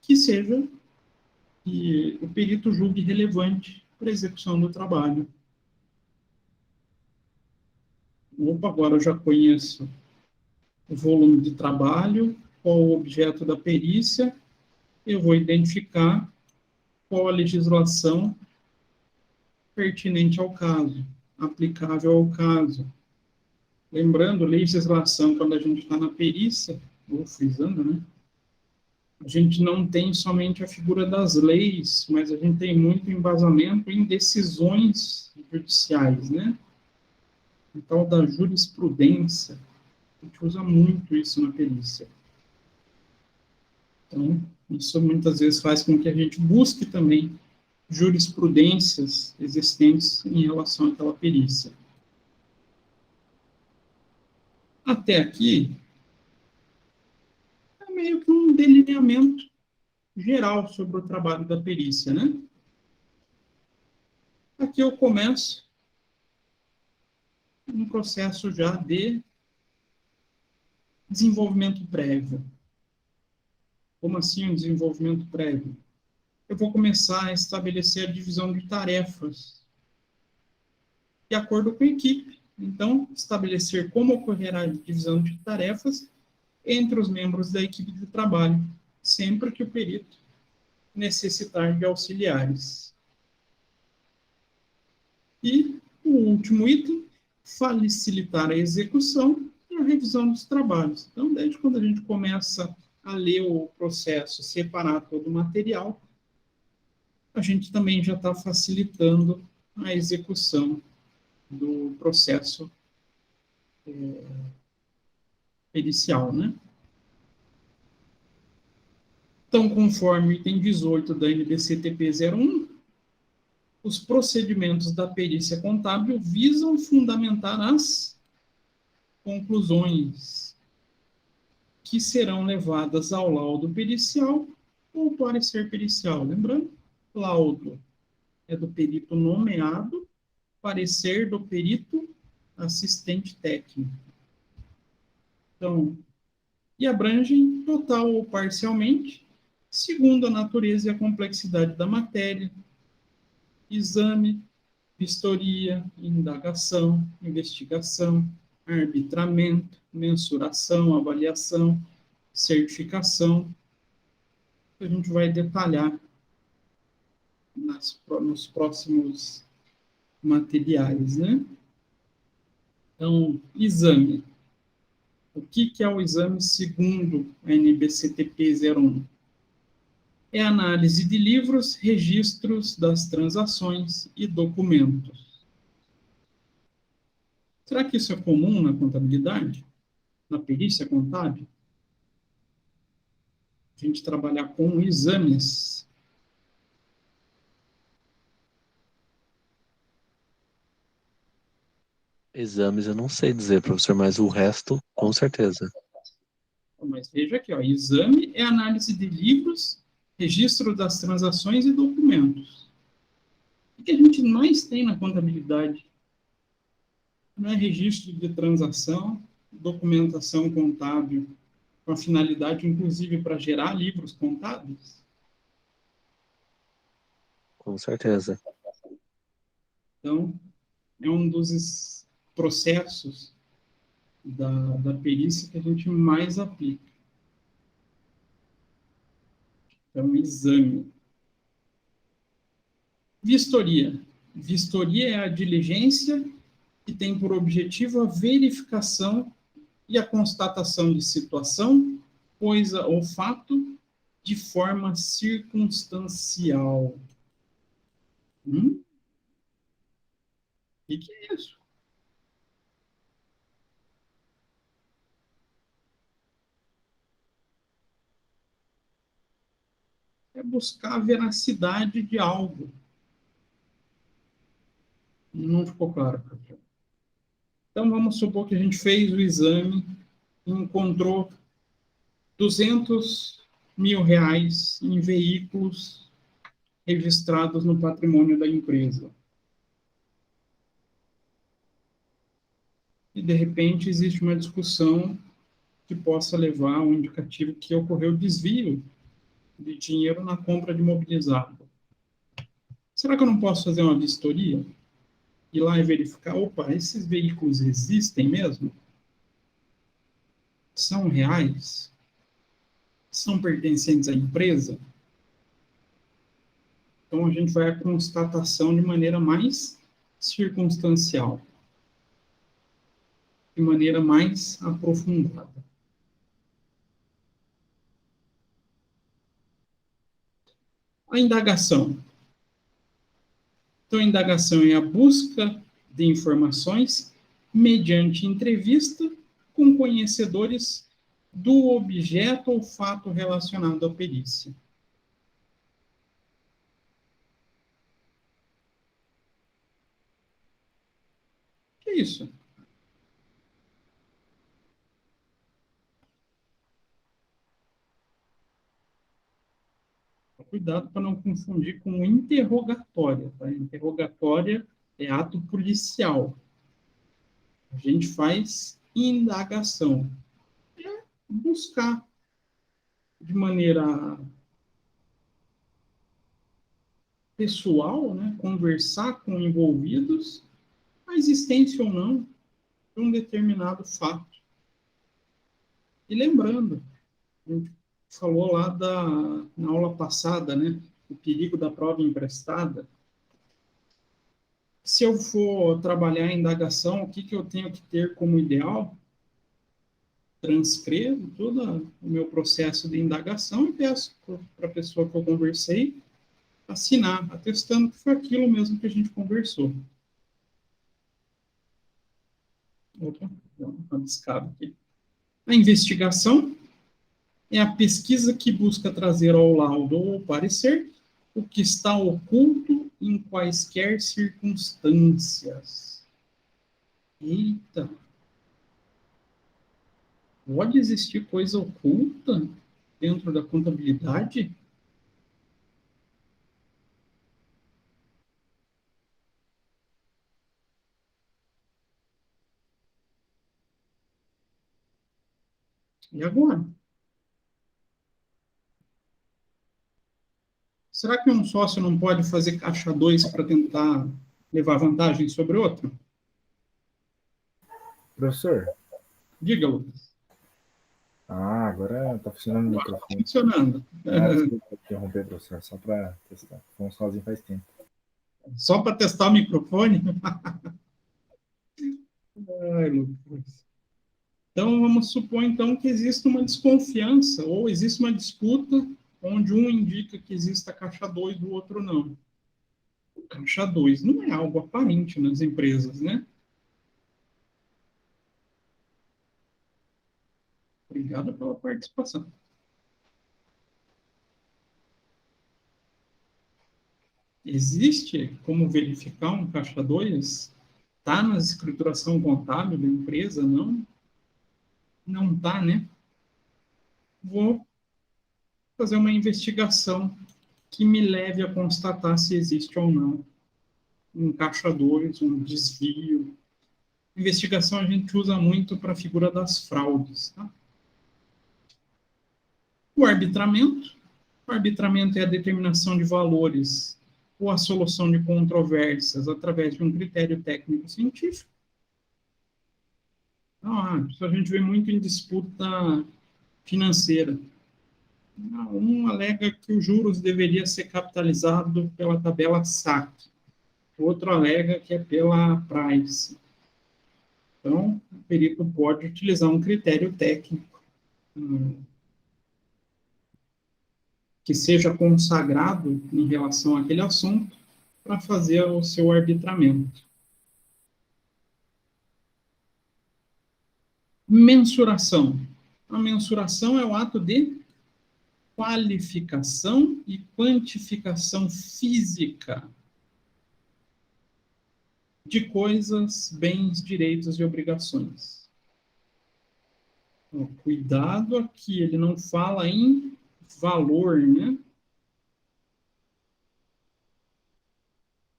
que seja que o perito julgue relevante para a execução do trabalho. Opa, agora eu já conheço o volume de trabalho, qual o objeto da perícia, eu vou identificar qual a legislação pertinente ao caso, aplicável ao caso. Lembrando, legislação, quando a gente está na perícia, vou frisando, né? A gente não tem somente a figura das leis, mas a gente tem muito embasamento em decisões judiciais, né? Então, da jurisprudência, a gente usa muito isso na perícia. Então, isso muitas vezes faz com que a gente busque também jurisprudências existentes em relação àquela perícia. Até aqui, é meio que um delineamento geral sobre o trabalho da perícia, né? Aqui eu começo um processo já de desenvolvimento prévio. Como assim um desenvolvimento prévio? Eu vou começar a estabelecer a divisão de tarefas de acordo com a equipe. Então, estabelecer como ocorrerá a divisão de tarefas entre os membros da equipe de trabalho, sempre que o perito necessitar de auxiliares. E o último item, facilitar a execução e a revisão dos trabalhos. Então, desde quando a gente começa a ler o processo, separar todo o material, a gente também já está facilitando a execução do processo pericial, né? Então, conforme o item 18 da NBC-TP 01, os procedimentos da perícia contábil visam fundamentar as conclusões que serão levadas ao laudo pericial ou parecer pericial. Lembrando, laudo é do perito nomeado, parecer do perito assistente técnico. Então, e abrangem total ou parcialmente, segundo a natureza e a complexidade da matéria, exame, vistoria, indagação, investigação, arbitramento, mensuração, avaliação, certificação. A gente vai detalhar nos próximos materiais, né? Então, exame. O que é o exame segundo a NBC-TP 01? é a análise de livros, registros das transações e documentos. Será que isso é comum na contabilidade? Na perícia contábil? A gente trabalhar com exames. Exames eu não sei dizer, professor, mas o resto, com certeza. Mas veja aqui, ó, exame é análise de livros, registro das transações e documentos. O que a gente mais tem na contabilidade? Não é registro de transação, documentação contábil, com a finalidade, inclusive, para gerar livros contábeis? Com certeza. Então, é um dos processos da perícia que a gente mais aplica. Então, exame. Vistoria. Vistoria é a diligência que tem por objetivo a verificação e a constatação de situação, coisa ou fato de forma circunstancial. O que é isso? É buscar a veracidade de algo. Não ficou claro, professor. Então, vamos supor que a gente fez o exame e encontrou R$ 200 mil em veículos registrados no patrimônio da empresa. E, de repente, existe uma discussão que possa levar a um indicativo que ocorreu desvio de dinheiro na compra de mobilizado. Será que eu não posso fazer uma vistoria? Ir lá e verificar, opa, esses veículos existem mesmo? São reais? São pertencentes à empresa? Então, a gente vai à constatação de maneira mais circunstancial, de maneira mais aprofundada. A indagação. Então, a indagação é a busca de informações mediante entrevista com conhecedores do objeto ou fato relacionado à perícia. O que é isso? Cuidado para não confundir com interrogatória. Tá? Interrogatória é ato policial. A gente faz indagação. É buscar de maneira pessoal, né? Conversar com envolvidos a existência ou não de um determinado fato. E lembrando, a gente falou lá na aula passada, né? O perigo da prova emprestada. Se eu for trabalhar em indagação, o que eu tenho que ter como ideal? Transcrevo todo o meu processo de indagação e peço para a pessoa que eu conversei assinar, atestando que foi aquilo mesmo que a gente conversou. Opa, deu uma descarga aqui. A investigação é a pesquisa que busca trazer ao laudo ou ao parecer o que está oculto em quaisquer circunstâncias. Eita! Pode existir coisa oculta dentro da contabilidade? E agora? Será que um sócio não pode fazer caixa 2 para tentar levar vantagem sobre outro? Professor? Diga, Lucas. Agora tá funcionando o Agora está microfone. funcionando. Desculpa interromper, professor, só para testar. Fomos sozinhos faz tempo. Só para testar o microfone? Ai, Lucas. Então, vamos supor, então, que existe uma desconfiança, ou existe uma disputa, onde um indica que exista caixa 2 do outro não. Caixa 2 não é algo aparente nas empresas, né? Obrigado pela participação. Existe como verificar um caixa 2? Está na escrituração contábil da empresa? Não? Não está, né? Vou fazer uma investigação que me leve a constatar se existe ou não um caixa 2, um desvio. Investigação a gente usa muito para a figura das fraudes. Tá? O arbitramento. O arbitramento é a determinação de valores ou a solução de controvérsias através de um critério técnico-científico. Então, isso a gente vê muito em disputa financeira. Um alega que os juros deveria ser capitalizado pela tabela SAC. O outro alega que é pela price. Então, o perito pode utilizar um critério técnico que seja consagrado em relação àquele assunto para fazer o seu arbitramento. Mensuração. A mensuração é o ato de qualificação e quantificação física de coisas, bens, direitos e obrigações. Então, cuidado aqui, ele não fala em valor, né?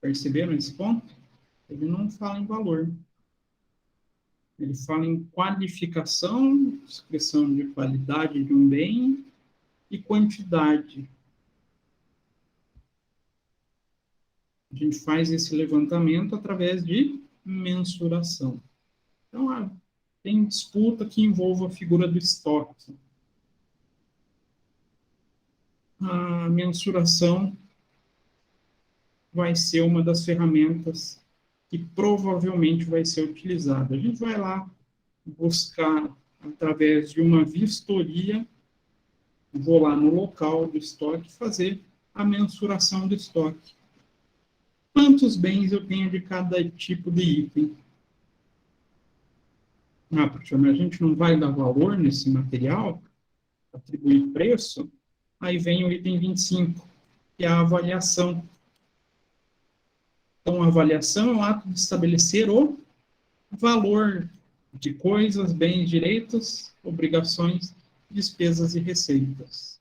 Perceberam esse ponto? Ele não fala em valor. Ele fala em qualificação, descrição de qualidade de um bem e quantidade. A gente faz esse levantamento através de mensuração. Então, tem disputa que envolve a figura do estoque. A mensuração vai ser uma das ferramentas que provavelmente vai ser utilizada. A gente vai lá buscar, através de uma vistoria, vou lá no local do estoque, fazer a mensuração do estoque. Quantos bens eu tenho de cada tipo de item? Professor, a gente não vai dar valor nesse material, atribuir preço, aí vem o item 25, que é a avaliação. Então, a avaliação é o ato de estabelecer o valor de coisas, bens, direitos, obrigações, despesas e receitas.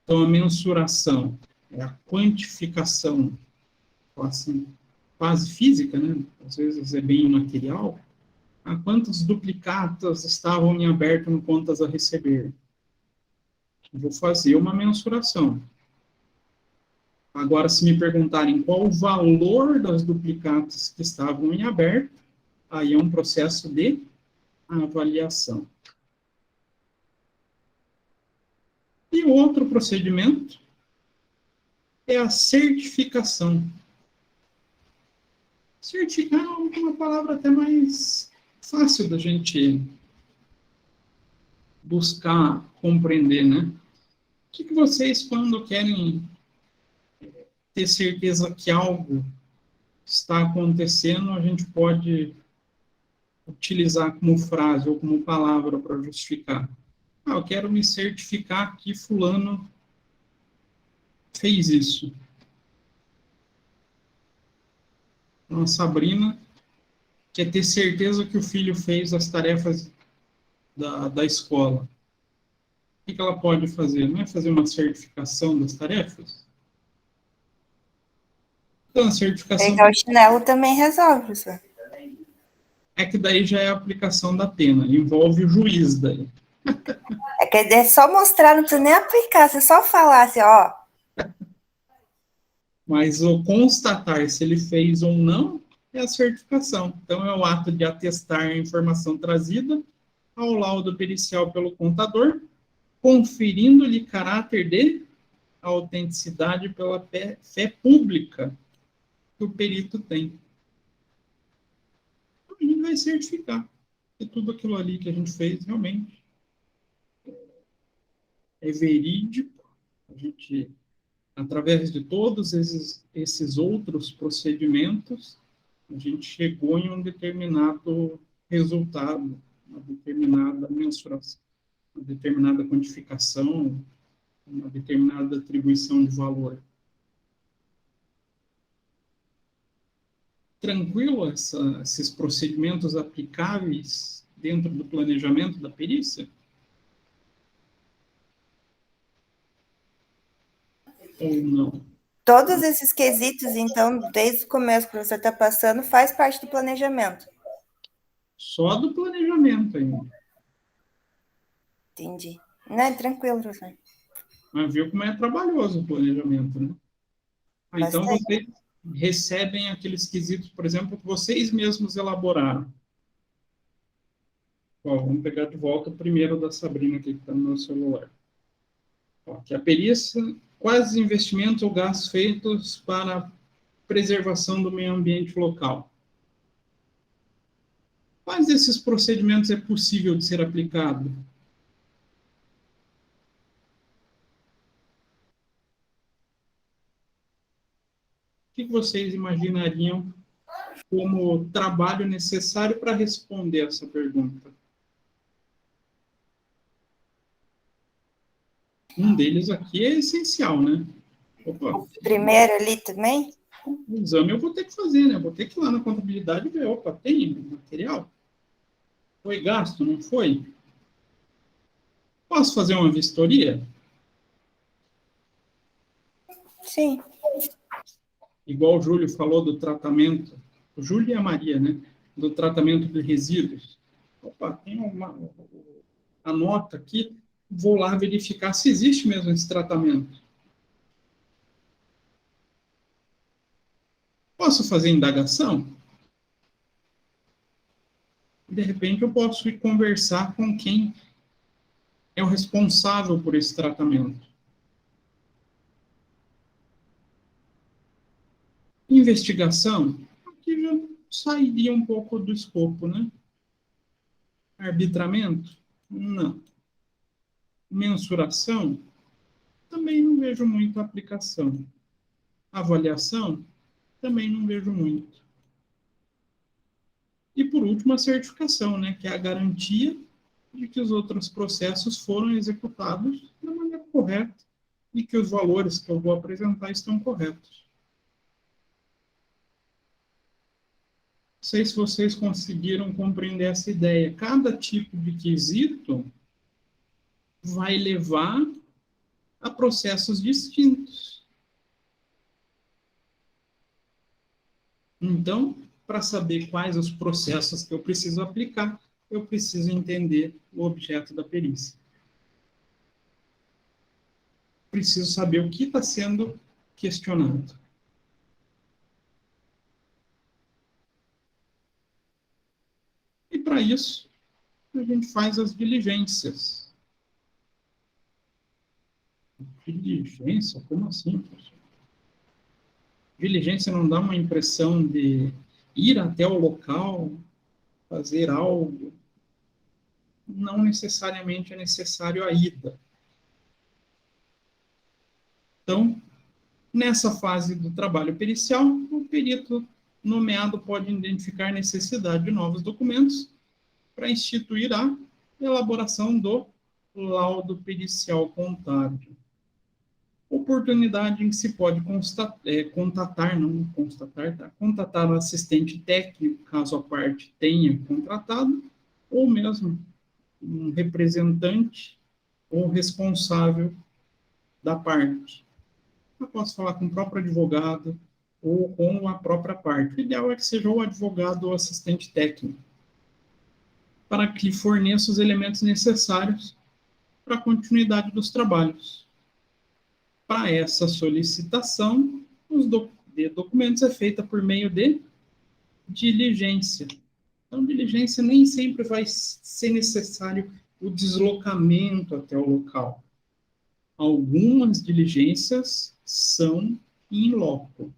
Então, a mensuração é a quantificação, assim, quase física, né? Às vezes é bem imaterial. Quantos duplicatas estavam em aberto no contas a receber? Vou fazer uma mensuração. Agora, se me perguntarem qual o valor das duplicatas que estavam em aberto, aí é um processo de avaliação. E o outro procedimento é a certificação. Certificar é uma palavra até mais fácil da gente buscar compreender, né? O que vocês, quando querem ter certeza que algo está acontecendo, a gente pode utilizar como frase ou como palavra para justificar? Eu quero me certificar que fulano fez isso. Então, a Sabrina quer ter certeza que o filho fez as tarefas da escola. O que ela pode fazer? Não é fazer uma certificação das tarefas? Então, a certificação... Pegar o chinelo também resolve, professor. É que daí já é a aplicação da pena, envolve o juiz daí. É que é só mostrar, não precisa nem aplicar, você só falar assim, ó. Mas o constatar se ele fez ou não é a certificação. Então, é o ato de atestar a informação trazida ao laudo pericial pelo contador, conferindo-lhe caráter de autenticidade pela fé pública que o perito tem. Então, a gente vai certificar que tudo aquilo ali que a gente fez realmente é verídico A gente, através de todos esses outros procedimentos, a gente chegou em um determinado resultado, uma determinada mensuração, uma determinada quantificação, uma determinada atribuição de valor. Tranquilo esses procedimentos aplicáveis dentro do planejamento da perícia? Ou não? Todos esses quesitos, então, desde o começo que você está passando, faz parte do planejamento. Só do planejamento ainda. Entendi. Não, tranquilo, professor. Mas viu como é trabalhoso o planejamento, né? Então, Bastante. vocês recebem aqueles quesitos, por exemplo, que vocês mesmos elaboraram. Ó, vamos pegar de volta o primeiro da Sabrina, aqui que está no meu celular. Ó, que a perícia, quais os investimentos ou gastos feitos para a preservação do meio ambiente local. Quais desses procedimentos é possível de ser aplicado? O que vocês imaginariam como trabalho necessário para responder essa pergunta? Um deles aqui é essencial, né? Opa, O primeiro ali também? o exame eu vou ter que fazer, né? Eu vou ter que ir lá na contabilidade e ver, opa, tem material? Foi gasto, não foi? Posso fazer uma vistoria? Sim. Igual o Júlio falou do tratamento, o Júlio e a Maria, né? Do tratamento de resíduos. Opa, tem a nota aqui, vou lá verificar se existe mesmo esse tratamento. Posso fazer indagação? De repente, eu posso ir conversar com quem é o responsável por esse tratamento. Investigação, aqui já sairia um pouco do escopo, né? Arbitramento? Não. Mensuração? Também não vejo muita aplicação. Avaliação? Também não vejo muito. E, por último, a certificação, né? Que é a garantia de que os outros processos foram executados da maneira correta e que os valores que eu vou apresentar estão corretos. Não sei se vocês conseguiram compreender essa ideia. Cada tipo de quesito vai levar a processos distintos. Então, para saber quais os processos que eu preciso aplicar, eu preciso entender o objeto da perícia. Preciso saber o que está sendo questionado. E, para isso, a gente faz as diligências. Diligência? Como assim, professor? Diligência não dá uma impressão de ir até o local, fazer algo. Não necessariamente é necessário a ida. Então, nessa fase do trabalho pericial, o perito nomeado pode identificar necessidade de novos documentos para instituir a elaboração do laudo pericial contábil. Oportunidade em que se pode contatar o assistente técnico, caso a parte tenha contratado, ou mesmo um representante ou responsável da parte. Eu posso falar com o próprio advogado ou com a própria parte. O ideal é que seja o advogado ou assistente técnico, para que forneça os elementos necessários para a continuidade dos trabalhos. Para essa solicitação, os documentos é feita por meio de diligência. Então, diligência nem sempre vai ser necessário o deslocamento até o local. Algumas diligências são in loco,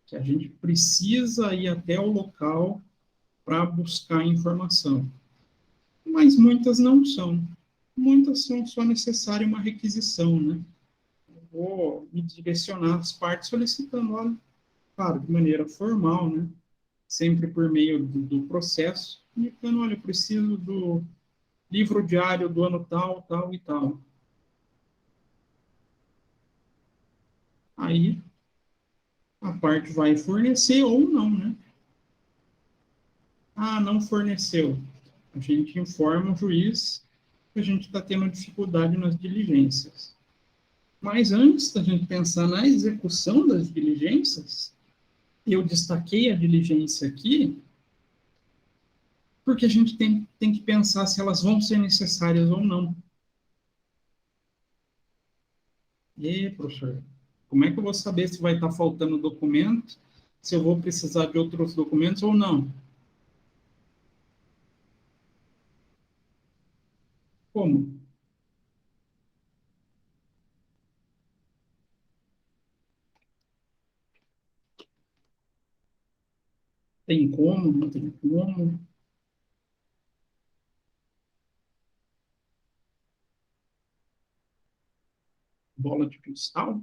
que a gente precisa ir até o local para buscar informação. Mas muitas não são. Muitas são só necessária uma requisição, né? vou me direcionar às partes solicitando, olha, claro, de maneira formal, né? Sempre por meio do processo, indicando, olha, eu preciso do livro diário do ano tal, tal e tal. Aí, a parte vai fornecer ou não, né? Ah, não forneceu. A gente informa o juiz que a gente está tendo dificuldade nas diligências. Mas antes da gente pensar na execução das diligências, eu destaquei a diligência aqui, porque a gente tem que pensar se elas vão ser necessárias ou não. E, professor, como é que eu vou saber se vai estar faltando documento, se eu vou precisar de outros documentos ou não? Como? Tem como? Não tem como? Bola de cristal?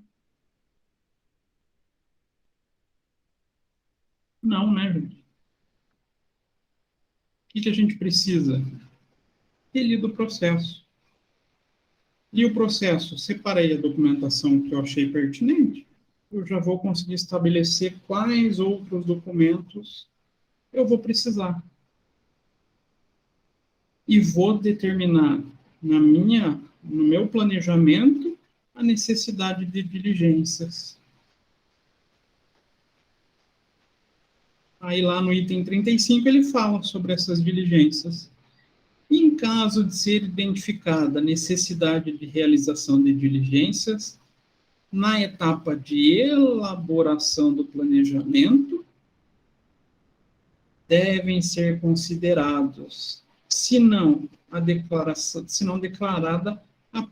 Não, né, gente? O que a gente precisa? Ter lido o processo. E o processo, separei a documentação que eu achei pertinente, eu já vou conseguir estabelecer quais outros documentos eu vou precisar. E vou determinar no meu planejamento a necessidade de diligências. Aí lá no item 35 ele fala sobre essas diligências. Em caso de ser identificada a necessidade de realização de diligências, na etapa de elaboração do planejamento, devem ser considerados, se não declarada, a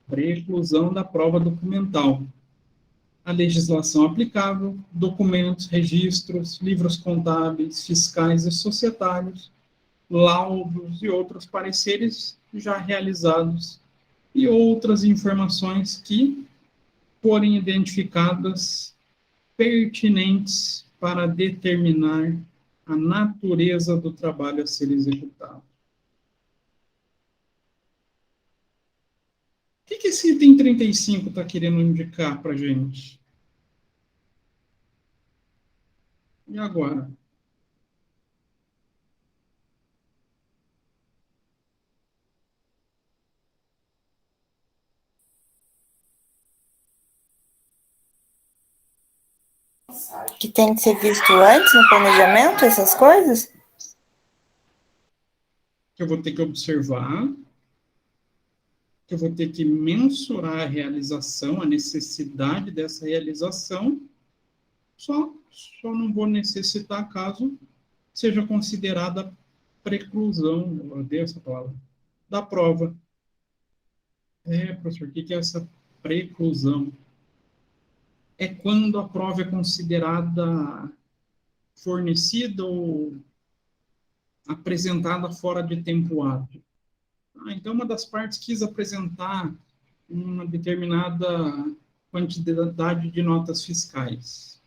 preclusão da prova documental, a legislação aplicável, documentos, registros, livros contábeis, fiscais e societários, laudos e outros pareceres já realizados e outras informações que forem identificadas pertinentes para determinar a natureza do trabalho a ser executado. O que esse item 35 está querendo indicar para a gente? E agora? Que tem que ser visto antes no planejamento, essas coisas? Que eu vou ter que observar, que eu vou ter que mensurar a realização, a necessidade dessa realização, só não vou necessitar caso seja considerada preclusão, eu odeio essa palavra, da prova. Professor, o que é essa preclusão? É quando a prova é considerada fornecida ou apresentada fora de tempo hábil. Então, uma das partes quis apresentar uma determinada quantidade de notas fiscais.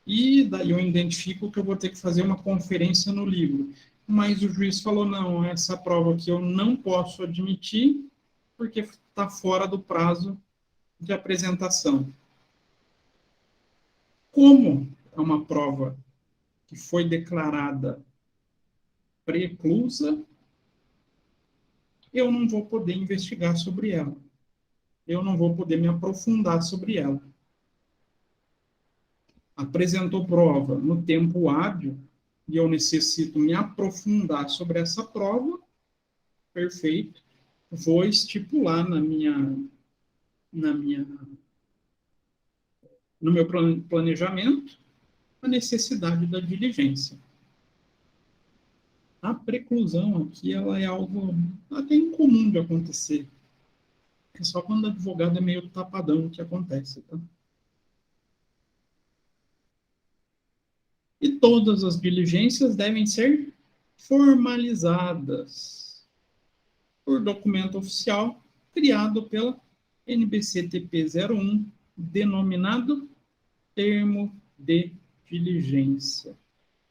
E daí eu identifico que eu vou ter que fazer uma conferência no livro. Mas o juiz falou, não, essa prova aqui eu não posso admitir, porque está fora do prazo de apresentação. Como é uma prova que foi declarada preclusa, eu não vou poder investigar sobre ela. Eu não vou poder me aprofundar sobre ela. Apresentou prova no tempo hábil e eu necessito me aprofundar sobre essa prova, perfeito. Vou estipular no meu planejamento a necessidade da diligência. A preclusão aqui ela é algo até incomum de acontecer. É só quando o advogado é meio tapadão que acontece, tá? E todas as diligências devem ser formalizadas por documento oficial criado pela NBC-TP 01, denominado termo de diligência.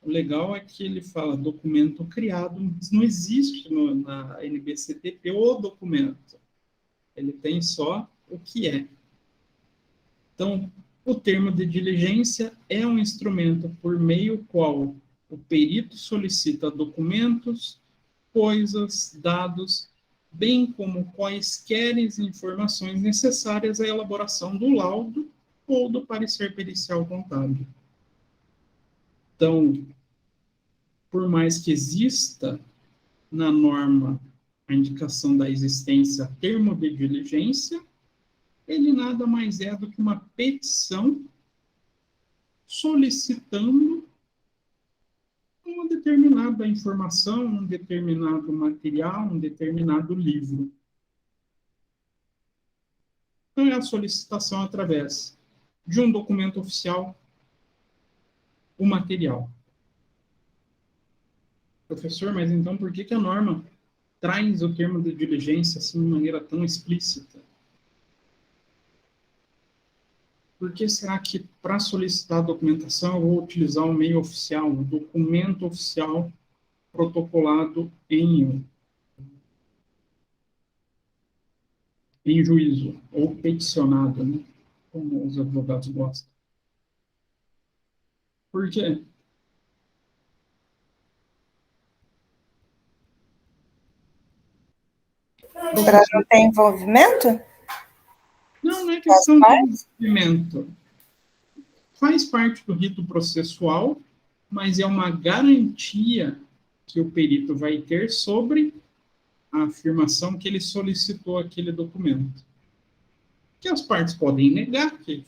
O legal é que ele fala documento criado, mas não existe na NBC-TP o documento. Ele tem só o que é. Então, o termo de diligência é um instrumento por meio qual o perito solicita documentos, coisas, dados, bem como quaisquer informações necessárias à elaboração do laudo ou do parecer pericial contábil. Então, por mais que exista na norma a indicação da existência termo de diligência, ele nada mais é do que uma petição solicitando uma determinada informação, um determinado material, um determinado livro. Então, é a solicitação através de um documento oficial, o material. Professor, mas então por que a norma traz o termo de diligência assim de maneira tão explícita? Por que será que, para solicitar a documentação, eu vou utilizar o meio oficial, o documento oficial protocolado em juízo, ou peticionado, né? Como os advogados gostam? Por quê? Para não ter envolvimento? Não é questão de envolvimento. Faz parte do rito processual, mas é uma garantia que o perito vai ter sobre a afirmação que ele solicitou aquele documento. Que as partes podem negar que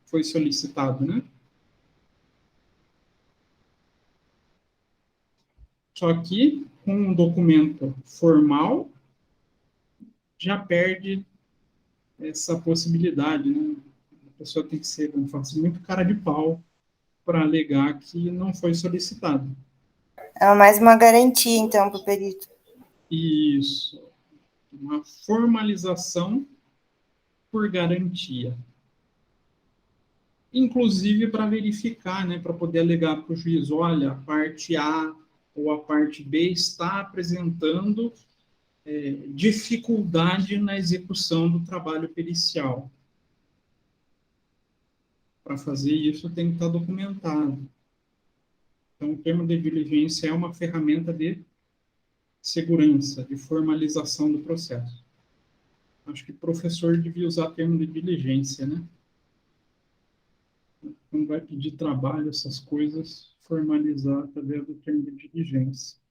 foi solicitado, né? Só que, com um documento formal, já perde essa possibilidade, né? A pessoa tem que ser, como falo assim, muito cara de pau para alegar que não foi solicitado. É mais uma garantia, então, para o perito. Isso. Uma formalização por garantia. Inclusive para verificar, né, para poder alegar para o juiz, olha, a parte A ou a parte B está apresentando dificuldade na execução do trabalho pericial. Para fazer isso tem que estar documentado. Então, o termo de diligência é uma ferramenta de segurança, de formalização do processo. Acho que o professor devia usar termo de diligência, né? Quando vai pedir trabalho, essas coisas, formalizar através do termo de diligência.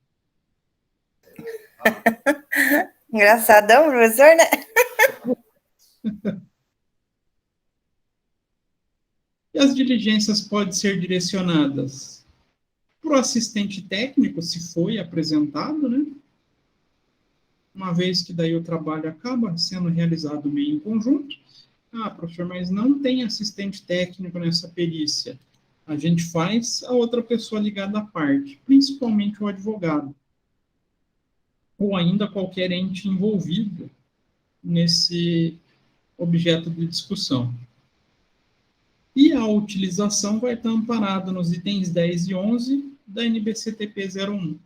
Engraçadão, professor, né? E as diligências podem ser direcionadas para o assistente técnico, se foi apresentado, né? Uma vez que daí o trabalho acaba sendo realizado meio em conjunto. Ah, professor, mas não tem assistente técnico nessa perícia. A gente faz a outra pessoa ligada à parte, principalmente o advogado. Ou ainda qualquer ente envolvido nesse objeto de discussão. E a utilização vai estar amparada nos itens 10 e 11 da NBC-TP 01.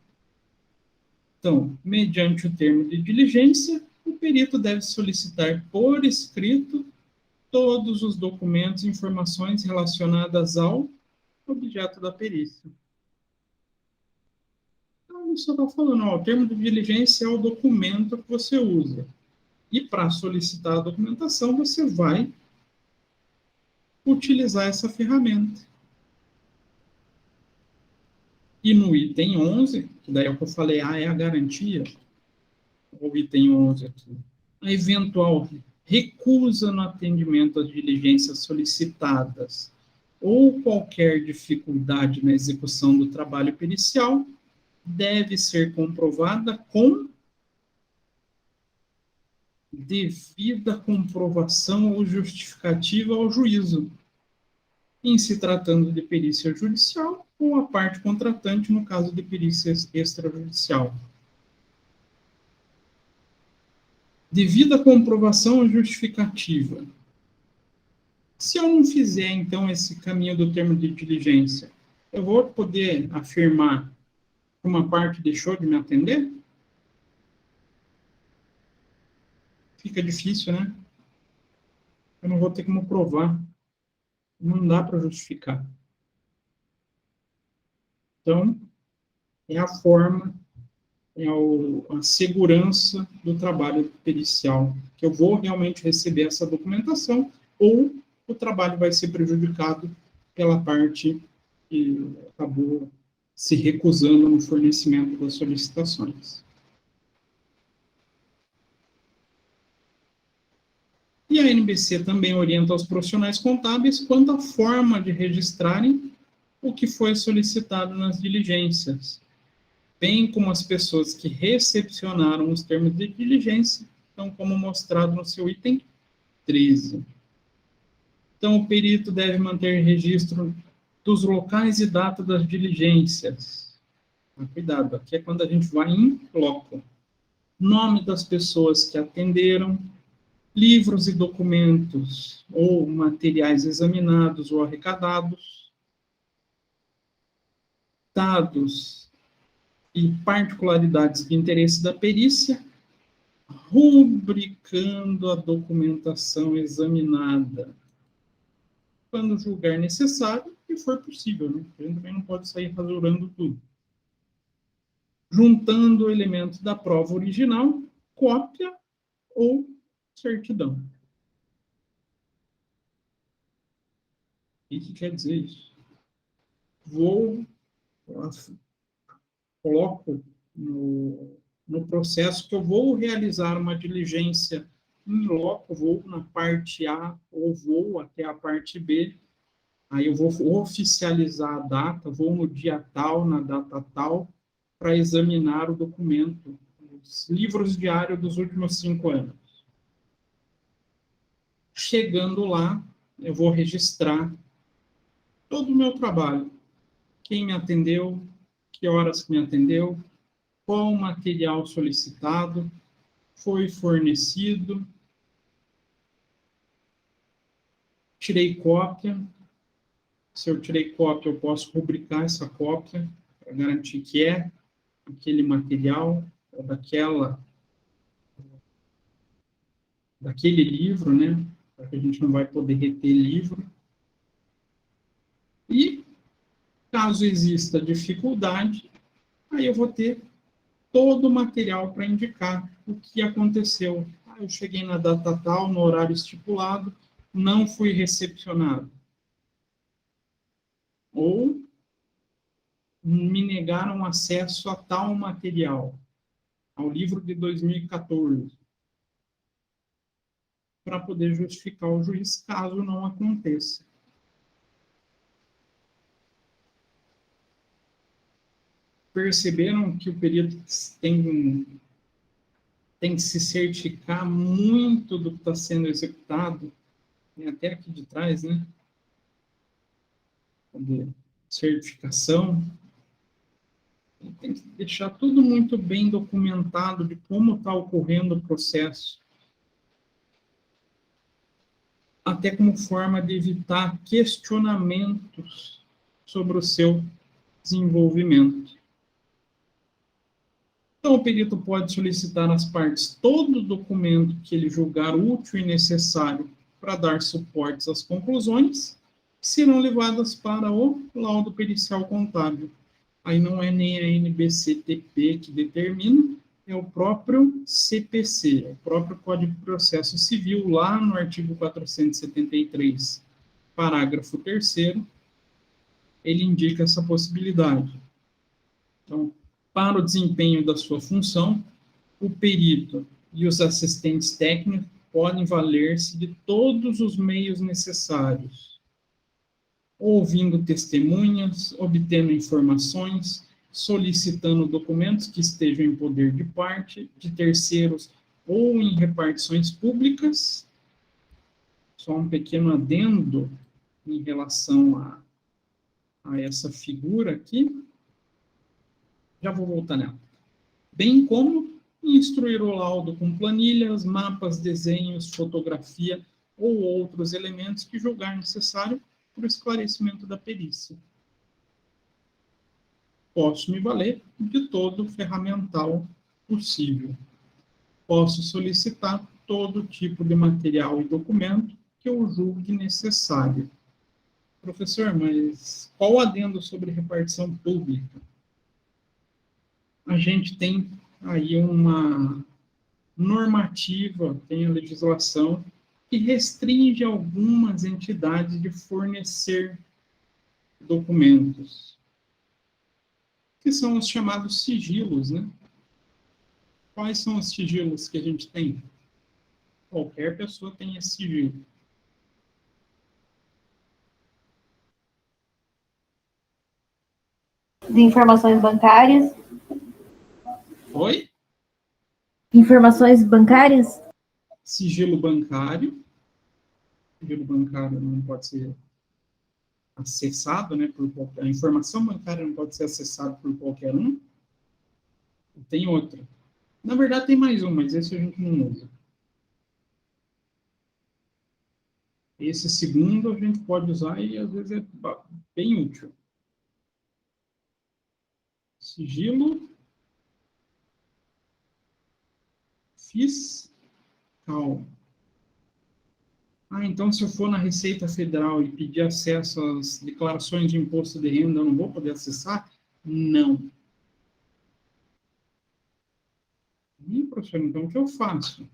Então, mediante o termo de diligência, o perito deve solicitar por escrito todos os documentos e informações relacionadas ao objeto da perícia. Então, isso está falando, ó, o termo de diligência é o documento que você usa. E para solicitar a documentação, você vai utilizar essa ferramenta. E no item 11, que daí é o que eu falei, é a garantia, o item 11 aqui, a eventual recusa no atendimento às diligências solicitadas ou qualquer dificuldade na execução do trabalho pericial deve ser comprovada com devida comprovação ou justificativa ao juízo, em se tratando de perícia judicial ou a parte contratante no caso de perícia extrajudicial. Devida comprovação justificativa. Se eu não fizer, então, esse caminho do termo de diligência, eu vou poder afirmar que uma parte deixou de me atender? Fica difícil, né? Eu não vou ter como provar. Não dá para justificar. Então, é a forma, a segurança do trabalho pericial, que eu vou realmente receber essa documentação, ou o trabalho vai ser prejudicado pela parte que acabou se recusando no fornecimento das solicitações. E a NBC também orienta os profissionais contábeis quanto à forma de registrarem o que foi solicitado nas diligências, bem como as pessoas que recepcionaram os termos de diligência, então, como mostrado no seu item 13. Então, o perito deve manter registro dos locais e data das diligências. Mas, cuidado, aqui é quando a gente vai em loco. Nome das pessoas que atenderam, livros e documentos ou materiais examinados ou arrecadados, dados e particularidades de interesse da perícia, rubricando a documentação examinada, quando julgar necessário e for possível, né? A gente também não pode sair rasurando tudo. Juntando elementos da prova original, cópia ou certidão. O que quer dizer isso? Coloco no processo que eu vou realizar uma diligência em loco, vou na parte A ou vou até a parte B, aí eu vou oficializar a data, vou no dia tal, na data tal, para examinar o documento, os livros diários dos últimos 5 anos. Chegando lá, eu vou registrar todo o meu trabalho. Quem me atendeu, que horas que me atendeu, qual o material solicitado, foi fornecido, tirei cópia. Se eu tirei cópia, eu posso rubricar essa cópia para garantir que é aquele material, ou daquele livro, né? Porque a gente não vai poder reter livro. E, caso exista dificuldade, aí eu vou ter todo o material para indicar o que aconteceu. Eu cheguei na data tal, no horário estipulado, não fui recepcionado. Ou me negaram acesso a tal material, ao livro de 2014, para poder justificar o juiz caso não aconteça. Perceberam que o perito tem que se certificar muito do que está sendo executado? Tem até aqui de trás, né? De certificação. Tem que deixar tudo muito bem documentado de como está ocorrendo o processo. Até como forma de evitar questionamentos sobre o seu desenvolvimento. Então, o perito pode solicitar às partes todo o documento que ele julgar útil e necessário para dar suportes às conclusões, que serão levadas para o laudo pericial contábil. Aí não é nem a NBC-TP que determina, é o próprio CPC, o próprio Código de Processo Civil, lá no artigo 473, parágrafo 3º, ele indica essa possibilidade. Então, para o desempenho da sua função, o perito e os assistentes técnicos podem valer-se de todos os meios necessários, ouvindo testemunhas, obtendo informações, solicitando documentos que estejam em poder de parte, de terceiros ou em repartições públicas. Só um pequeno adendo em relação a essa figura aqui. Já vou voltar nela. Bem como e instruir o laudo com planilhas, mapas, desenhos, fotografia ou outros elementos que julgar necessário para o esclarecimento da perícia. Posso me valer de todo o ferramental possível. Posso solicitar todo tipo de material e documento que eu julgue necessário. Professor, mas qual o adendo sobre repartição pública? A gente tem aí uma normativa, tem a legislação, que restringe algumas entidades de fornecer documentos, que são os chamados sigilos, né? Quais são os sigilos que a gente tem? Qualquer pessoa tem esse sigilo. De informações bancárias. Oi? Informações bancárias? Sigilo bancário. Sigilo bancário não pode ser acessado, né, por qualquer... A informação bancária não pode ser acessada por qualquer um. Tem outra. Na verdade, tem mais um, mas esse a gente não usa. Esse segundo a gente pode usar e, às vezes, é bem útil. Sigilo fiscal. Então, se eu for na Receita Federal e pedir acesso às declarações de imposto de renda, eu não vou poder acessar? Não. E, professor, então o que eu faço?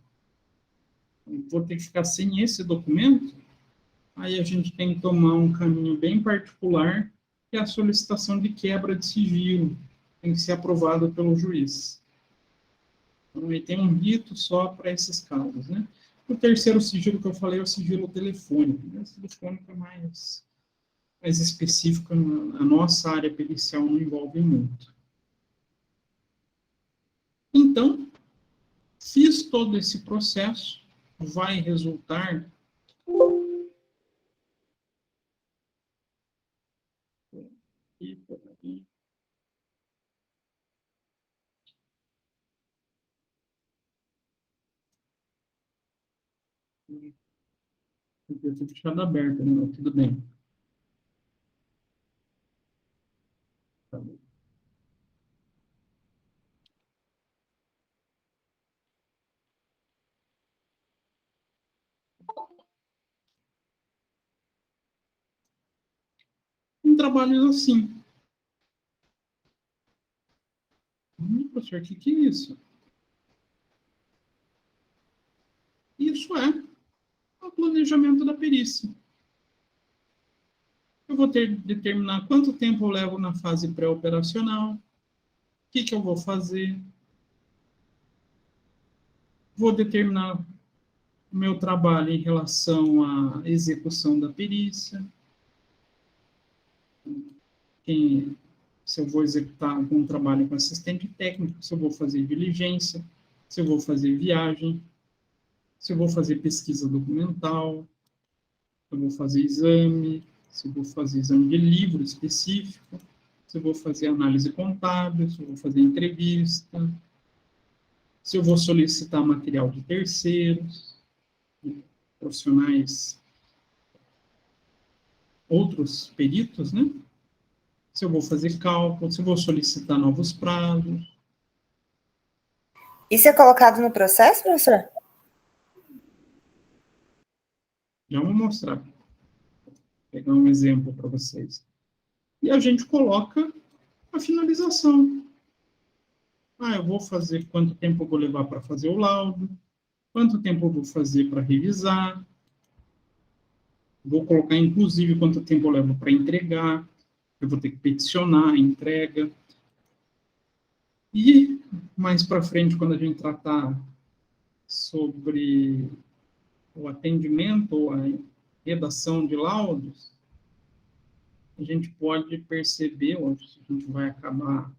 Eu vou ter que ficar sem esse documento? Aí a gente tem que tomar um caminho bem particular, que é a solicitação de quebra de sigilo. Tem que ser aprovada pelo juiz. Então, aí tem um rito só para esses casos, né? O terceiro sigilo que eu falei é o sigilo telefônico. O telefônico é mais específico, a nossa área pericial não envolve muito. Então, fiz todo esse processo, vai resultar eu tenho fechado aberto, né? Tudo bem. Tá bom. Em trabalhos assim. Professor, o que é isso? Isso é o planejamento da perícia. Eu vou ter que determinar quanto tempo eu levo na fase pré-operacional, o que eu vou fazer, vou determinar o meu trabalho em relação à execução da perícia, se eu vou executar algum trabalho com assistente técnico, se eu vou fazer diligência, se eu vou fazer viagem, se eu vou fazer pesquisa documental, se eu vou fazer exame, se eu vou fazer exame de livro específico, se eu vou fazer análise contábil, se eu vou fazer entrevista, se eu vou solicitar material de terceiros, profissionais, outros peritos, né? Se eu vou fazer cálculo, se eu vou solicitar novos prazos. Isso é colocado no processo, professor? Já vou mostrar. Vou pegar um exemplo para vocês. E a gente coloca a finalização. Eu vou fazer, quanto tempo eu vou levar para fazer o laudo, quanto tempo eu vou fazer para revisar, vou colocar, inclusive, quanto tempo eu levo para entregar, eu vou ter que peticionar a entrega. E, mais para frente, quando a gente tratar sobre o atendimento ou a redação de laudos, a gente pode perceber, ou a gente vai acabar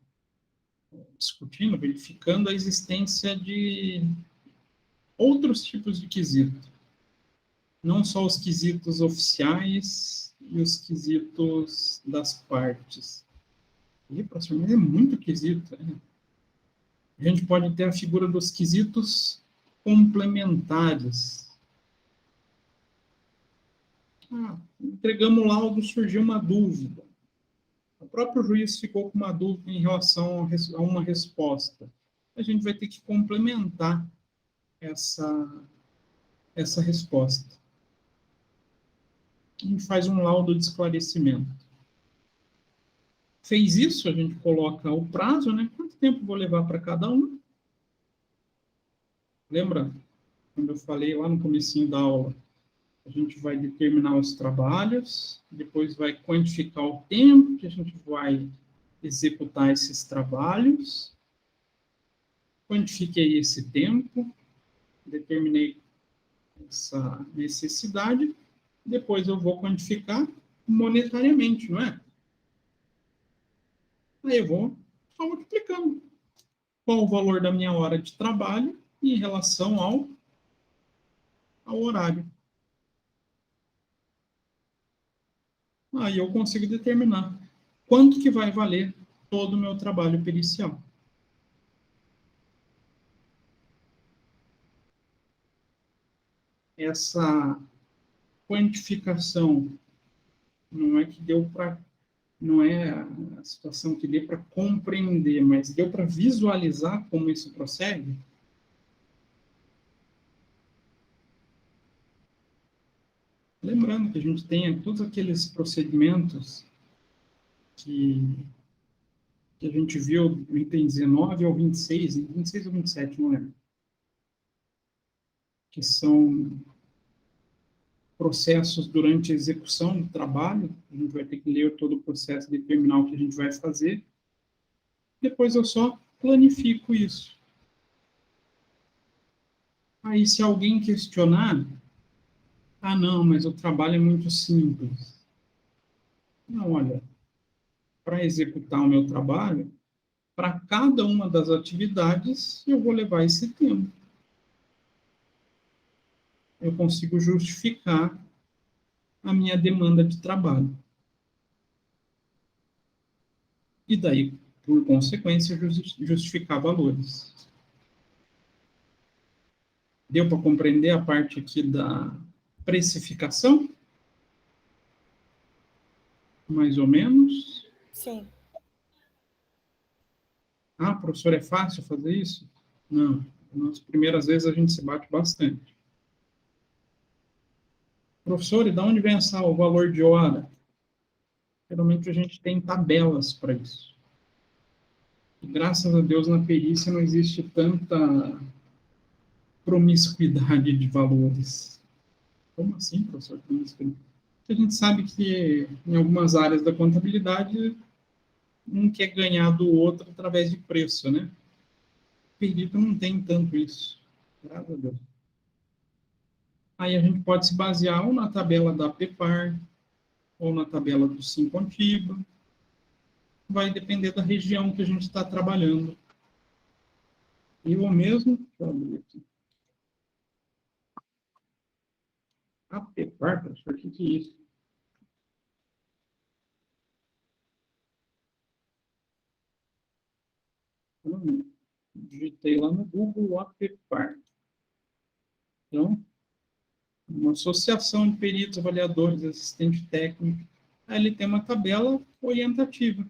discutindo, verificando a existência de outros tipos de quesito. Não só os quesitos oficiais e os quesitos das partes. E, professor, mas é muito quesito, né? A gente pode ter a figura dos quesitos complementares. Entregamos o laudo, surgiu uma dúvida. O próprio juiz ficou com uma dúvida em relação a uma resposta. A gente vai ter que complementar essa resposta. A gente faz um laudo de esclarecimento. Fez isso, a gente coloca o prazo, né? Quanto tempo vou levar para cada um? Lembra quando eu falei lá no comecinho da aula? A gente vai determinar os trabalhos, depois vai quantificar o tempo que a gente vai executar esses trabalhos, quantifiquei esse tempo, determinei essa necessidade, depois eu vou quantificar monetariamente, não é? Aí eu vou só multiplicando. Qual o valor da minha hora de trabalho em relação ao horário. Aí eu consigo determinar quanto que vai valer todo o meu trabalho pericial. Essa quantificação não é que deu para, não é a situação que deu para compreender, mas deu para visualizar como isso procede. Lembrando que a gente tem todos aqueles procedimentos que a gente viu no item 19 ou 26, 26 ou 27, não lembro, que são processos durante a execução do trabalho. A gente vai ter que ler todo o processo e determinar o que a gente vai fazer. Depois eu só planifico isso. Aí, se alguém questionar, não, mas o trabalho é muito simples. Não, olha, para executar o meu trabalho, para cada uma das atividades, eu vou levar esse tempo. Eu consigo justificar a minha demanda de trabalho. E daí, por consequência, justificar valores. Deu para compreender a parte aqui da precificação? Mais ou menos? Sim. Professor, é fácil fazer isso? Não. Nas primeiras vezes a gente se bate bastante. Professor, e de onde vem o valor de hora? Geralmente a gente tem tabelas para isso. E, graças a Deus, na perícia não existe tanta promiscuidade de valores. Como assim, professor? Promiscuidade? A gente sabe que em algumas áreas da contabilidade um quer ganhar do outro através de preço, né? O perito não tem tanto isso. Graças a Deus. Aí a gente pode se basear ou na tabela da PEPAR, ou na tabela do Sim Contigo. Vai depender da região que a gente está trabalhando. E o mesmo... Deixa eu abrir aqui. A PEPAR, professor, o que é isso? Digitei lá no Google a PEPAR. Então, uma associação de peritos, avaliadores, assistente técnico. Aí ele tem uma tabela orientativa.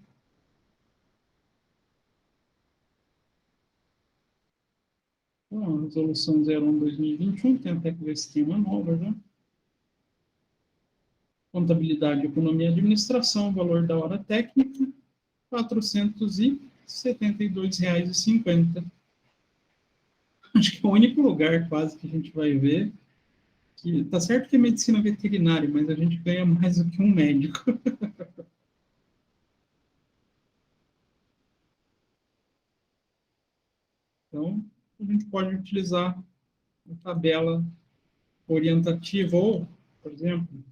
Então, a resolução 01/2021, tem até que ver se tem uma nova, já. Contabilidade, economia e administração, valor da hora técnica, R$ 472,50. Acho que é o único lugar quase que a gente vai ver que tá certo que é medicina veterinária, mas a gente ganha mais do que um médico. Então, a gente pode utilizar a tabela orientativa ou, por exemplo,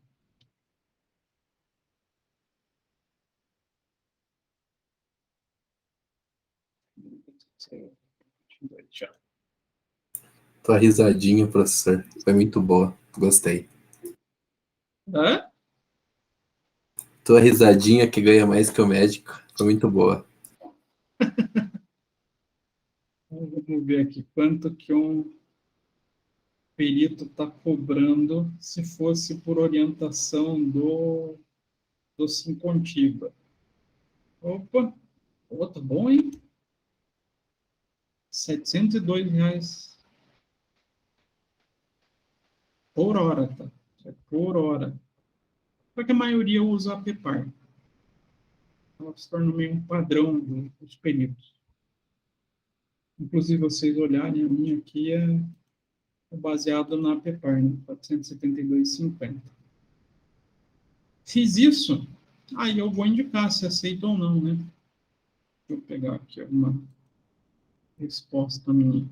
Tua risadinha, professor, foi muito boa. Gostei. Hã? Tua risadinha que ganha mais que o médico foi muito boa. Vamos ver aqui quanto que um perito está cobrando se fosse por orientação do Sincontiba. Opa, tá bom, hein? R$ 702 por hora, tá? É por hora. Só que a maioria usa a PEPAR. Ela se torna meio um padrão dos peritos. Inclusive, vocês olharem, a minha aqui é baseado na PEPAR, né? 472,50. Fiz isso, aí eu vou indicar se aceita ou não, né? Deixa eu pegar aqui uma resposta minha.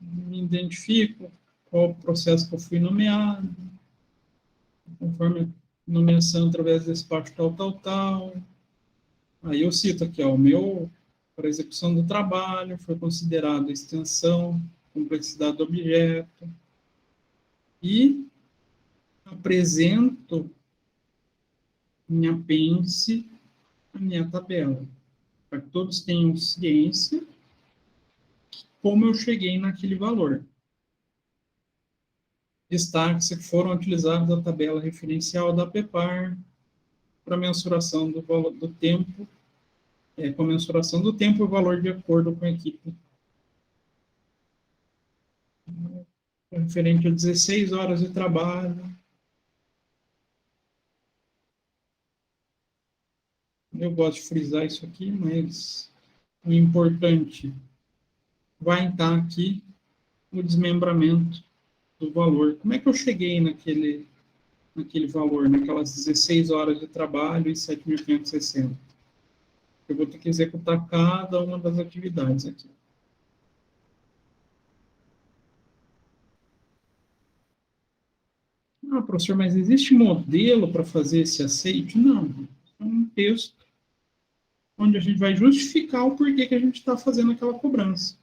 Me identifico qual o processo que eu fui nomeado, conforme a nomeação através desse despacho tal. Aí eu cito aqui, ó, o meu, para execução do trabalho, foi considerado extensão, complexidade do objeto, e apresento em apêndice a minha tabela, para que todos tenham ciência como eu cheguei naquele valor. Destaque-se que foram utilizados a tabela referencial da PEPAR para mensuração do valor do tempo, com mensuração do tempo e valor de acordo com a equipe. Referente a 16 horas de trabalho. Eu gosto de frisar isso aqui, mas o importante vai estar aqui o desmembramento do valor. Como é que eu cheguei naquele valor, naquelas 16 horas de trabalho e 7.560? Eu vou ter que executar cada uma das atividades aqui. Ah, professor, mas existe modelo para fazer esse aceite? Não. É um texto onde a gente vai justificar o porquê que a gente está fazendo aquela cobrança.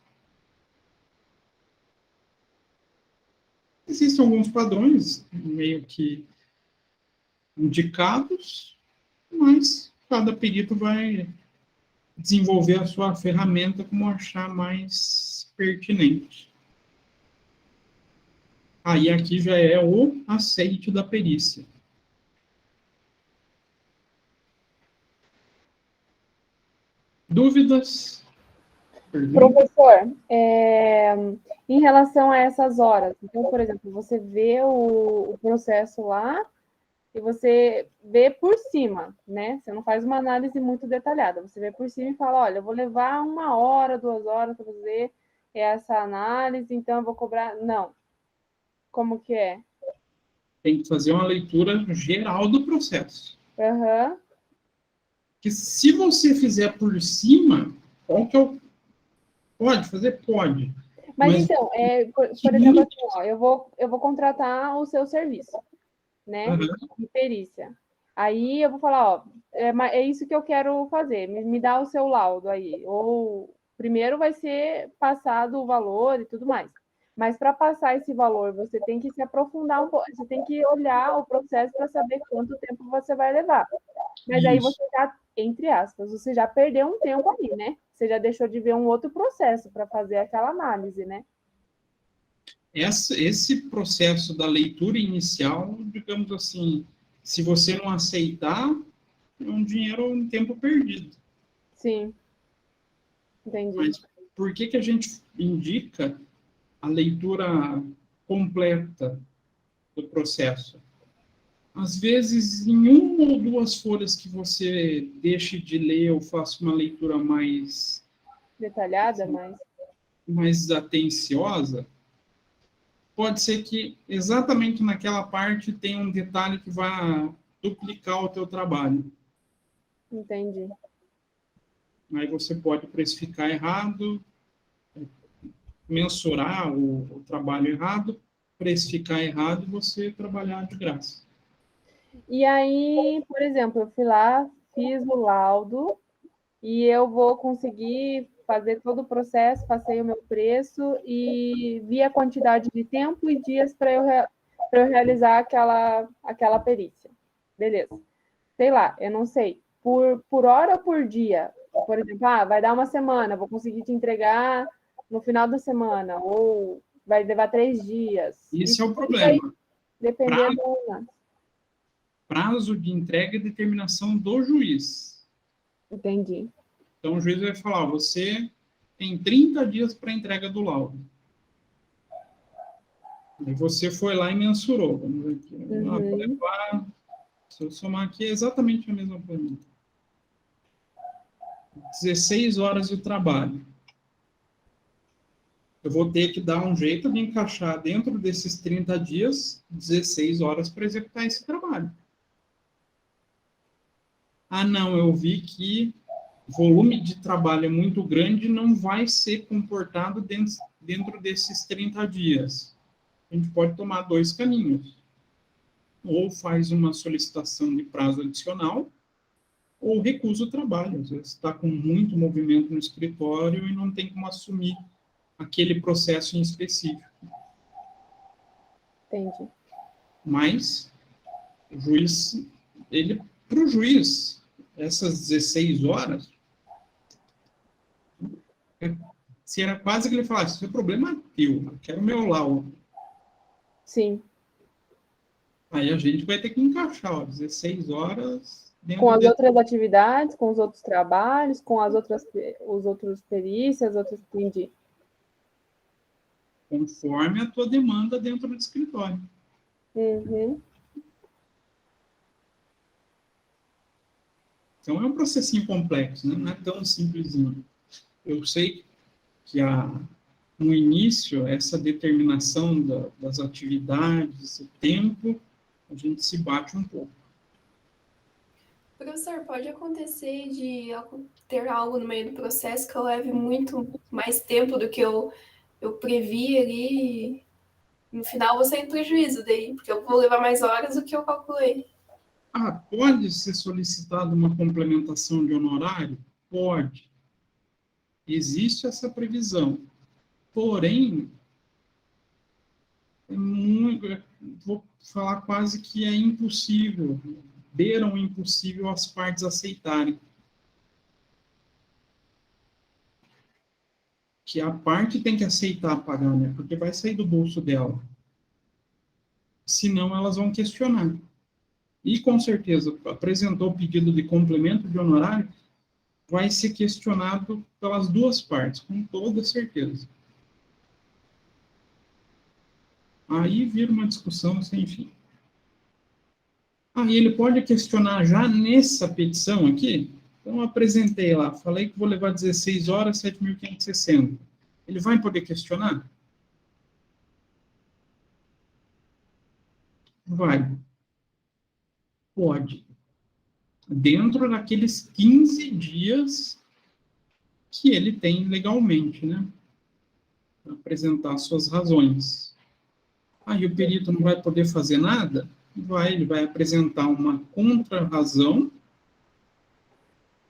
Existem alguns padrões meio que indicados, mas cada perito vai desenvolver a sua ferramenta como achar mais pertinente. Aí aqui já é o aceite da perícia. Dúvidas? Professor, em relação a essas horas, então, por exemplo, você vê o processo lá e você vê por cima, né? Você não faz uma análise muito detalhada, você vê por cima e fala, olha, eu vou levar 1 hora, 2 horas para fazer essa análise, então eu vou cobrar... Não. Como que é? Tem que fazer uma leitura geral do processo. Aham. Que se você fizer por cima, qual que é o... Pode fazer? Pode. Mas então, por exemplo, assim, ó, eu vou contratar o seu serviço, né? De perícia. Aí eu vou falar, ó, é isso que eu quero fazer, me dá o seu laudo aí. Ou primeiro vai ser passado o valor e tudo mais. Mas para passar esse valor, você tem que se aprofundar um pouco, você tem que olhar o processo para saber quanto tempo você vai levar. Mas aí você já, entre aspas, você já perdeu um tempo ali, né? Você já deixou de ver um outro processo para fazer aquela análise, né? Esse processo da leitura inicial, digamos assim, se você não aceitar, é um dinheiro, um tempo perdido. Sim. Entendi. Mas por que a gente indica a leitura completa do processo? Às vezes, em 1 ou 2 folhas que você deixe de ler ou faça uma leitura mais detalhada, mais atenciosa, pode ser que exatamente naquela parte tenha um detalhe que vai duplicar o teu trabalho. Entendi. Aí você pode precificar errado, mensurar o trabalho errado, precificar errado e você trabalhar de graça. E aí, por exemplo, eu fui lá, fiz o laudo e eu vou conseguir fazer todo o processo, passei o meu preço e vi a quantidade de tempo e dias para eu realizar aquela perícia. Beleza. Sei lá, eu não sei. Por hora ou por dia? Por exemplo, vai dar uma semana, vou conseguir te entregar no final da semana, ou vai levar 3 dias. Isso é o problema. Dependendo. Prazo de entrega e determinação do juiz. Entendi. Então, o juiz vai falar, você tem 30 dias para entrega do laudo. E você foi lá e mensurou. Vamos ver aqui. Vou levar, se eu somar aqui, é exatamente a mesma planilha. 16 horas de trabalho. Eu vou ter que dar um jeito de encaixar dentro desses 30 dias, 16 horas para executar esse trabalho. Não, eu vi que o volume de trabalho é muito grande, não vai ser comportado dentro desses 30 dias. A gente pode tomar 2 caminhos. Ou faz uma solicitação de prazo adicional, ou recusa o trabalho. Às vezes está com muito movimento no escritório e não tem como assumir aquele processo em específico. Entendi. Mas, o juiz, para o juiz, essas 16 horas, se era quase que ele falasse, isso é problema teu, eu quero meu laudo. Sim. Aí a gente vai ter que encaixar, 16 horas... Com as outras atividades, com os outros trabalhos, com as outras perícias, entendi. Conforme a tua demanda dentro do escritório. Uhum. Então, é um processinho complexo, né? Não é tão simplesinho. Eu sei que no início, essa determinação das atividades, o tempo, a gente se bate um pouco. Professor, pode acontecer de ter algo no meio do processo que eu leve muito mais tempo do que eu previ ali. No final, vou sair em prejuízo daí, porque eu vou levar mais horas do que eu calculei. Pode ser solicitada uma complementação de honorário? Pode. Existe essa previsão. Porém, vou falar quase que é impossível, beiram impossível as partes aceitarem. Que a parte tem que aceitar pagar, né? Porque vai sair do bolso dela. Senão, elas vão questionar. E, com certeza, apresentou o pedido de complemento de honorário, vai ser questionado pelas duas partes, com toda certeza. Aí vira uma discussão sem fim. E ele pode questionar já nessa petição aqui? Então, eu apresentei lá, falei que vou levar 16 horas, 7.560. Ele vai poder questionar? Vai. Pode. Dentro daqueles 15 dias que ele tem legalmente, né? Para apresentar suas razões. Aí o perito não vai poder fazer nada? Ele vai apresentar uma contra-razão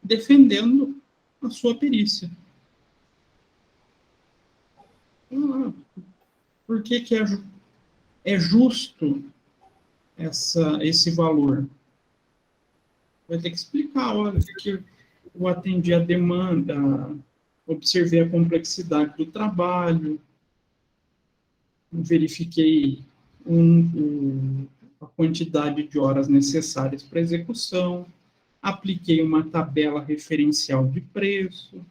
defendendo a sua perícia. Por que é justo esse valor? Vai ter que explicar, olha, que eu atendi a demanda, observei a complexidade do trabalho, verifiquei a quantidade de horas necessárias para execução, apliquei uma tabela referencial de preço,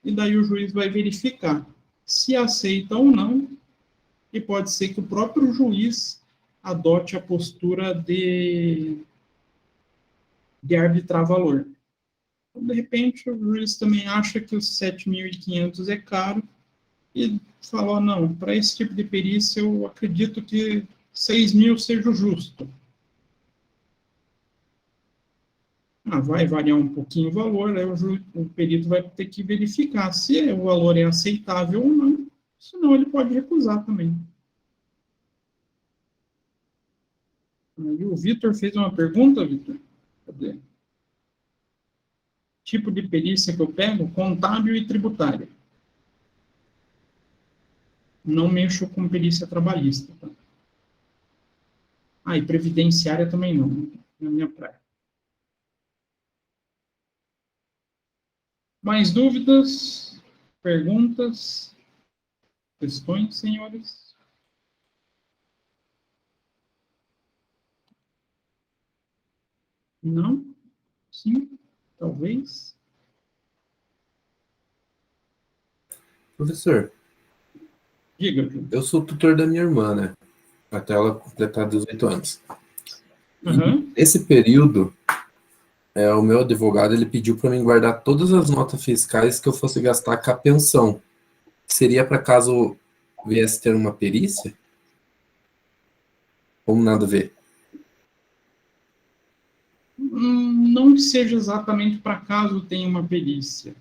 e daí o juiz vai verificar se aceita ou não, e pode ser que o próprio juiz adote a postura de arbitrar valor. Então, de repente, o juiz também acha que os 7.500 é caro e falou, não, para esse tipo de perícia eu acredito que 6.000 seja o justo. Vai variar um pouquinho o valor, aí o perito vai ter que verificar se o valor é aceitável ou não. senão ele pode recusar também. Aí o Vitor fez uma pergunta, Vitor. Cadê? Tipo de perícia que eu pego? Contábil e tributária. Não mexo com perícia trabalhista. Tá? Ah, e previdenciária também não, na minha praia. Mais dúvidas? Perguntas? Questões, senhores? Não? Sim? Talvez? Professor, Diga, Ju. eu sou tutor da minha irmã, né? Até ela completar 18 anos. Uhum. Esse período, o meu advogado ele pediu para mim guardar todas as notas fiscais que eu fosse gastar com a pensão. Seria para caso viesse ter uma perícia? Ou nada a ver? Não que seja exatamente para caso tenha uma perícia.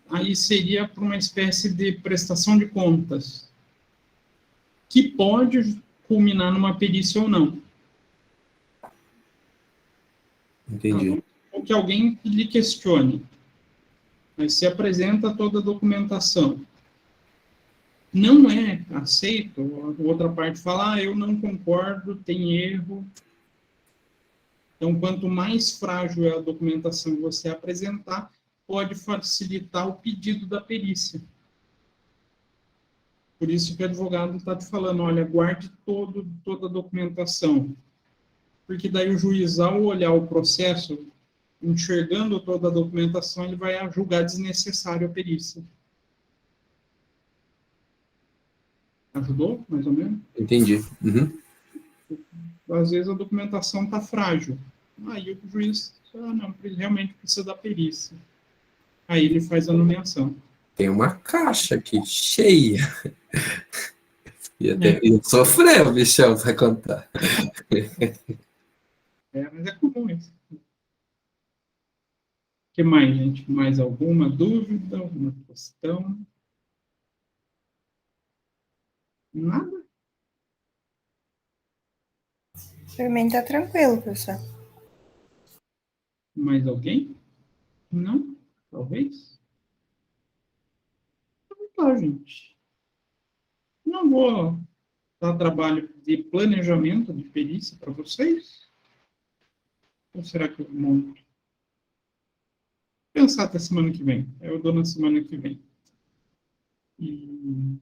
Aí seria para uma espécie de prestação de contas, que pode culminar numa perícia ou não. Entendi. Ou que alguém lhe questione. Aí se apresenta toda a documentação. Não é aceito, a outra parte fala, eu não concordo, tem erro. Então, quanto mais frágil é a documentação que você apresentar, pode facilitar o pedido da perícia. Por isso que o advogado está te falando, olha, guarde toda a documentação. Porque daí o juiz, ao olhar o processo, enxergando toda a documentação, ele vai julgar desnecessário a perícia. Ajudou, mais ou menos? Entendi. Uhum. Às vezes a documentação está frágil. Aí o juiz, não, realmente precisa da perícia. Aí ele faz a nomeação. Tem uma caixa aqui, cheia. E até sofreu, o bichão, vai contar. Mas é comum isso. O que mais, gente? Mais alguma dúvida, alguma questão? Nada? Por mim tá tranquilo, professor. Mais alguém? Não? Talvez? Então tá, gente. Não vou dar trabalho de planejamento de perícia para vocês? Ou será que eu monto? Pensar até semana que vem. Eu dou na semana que vem. E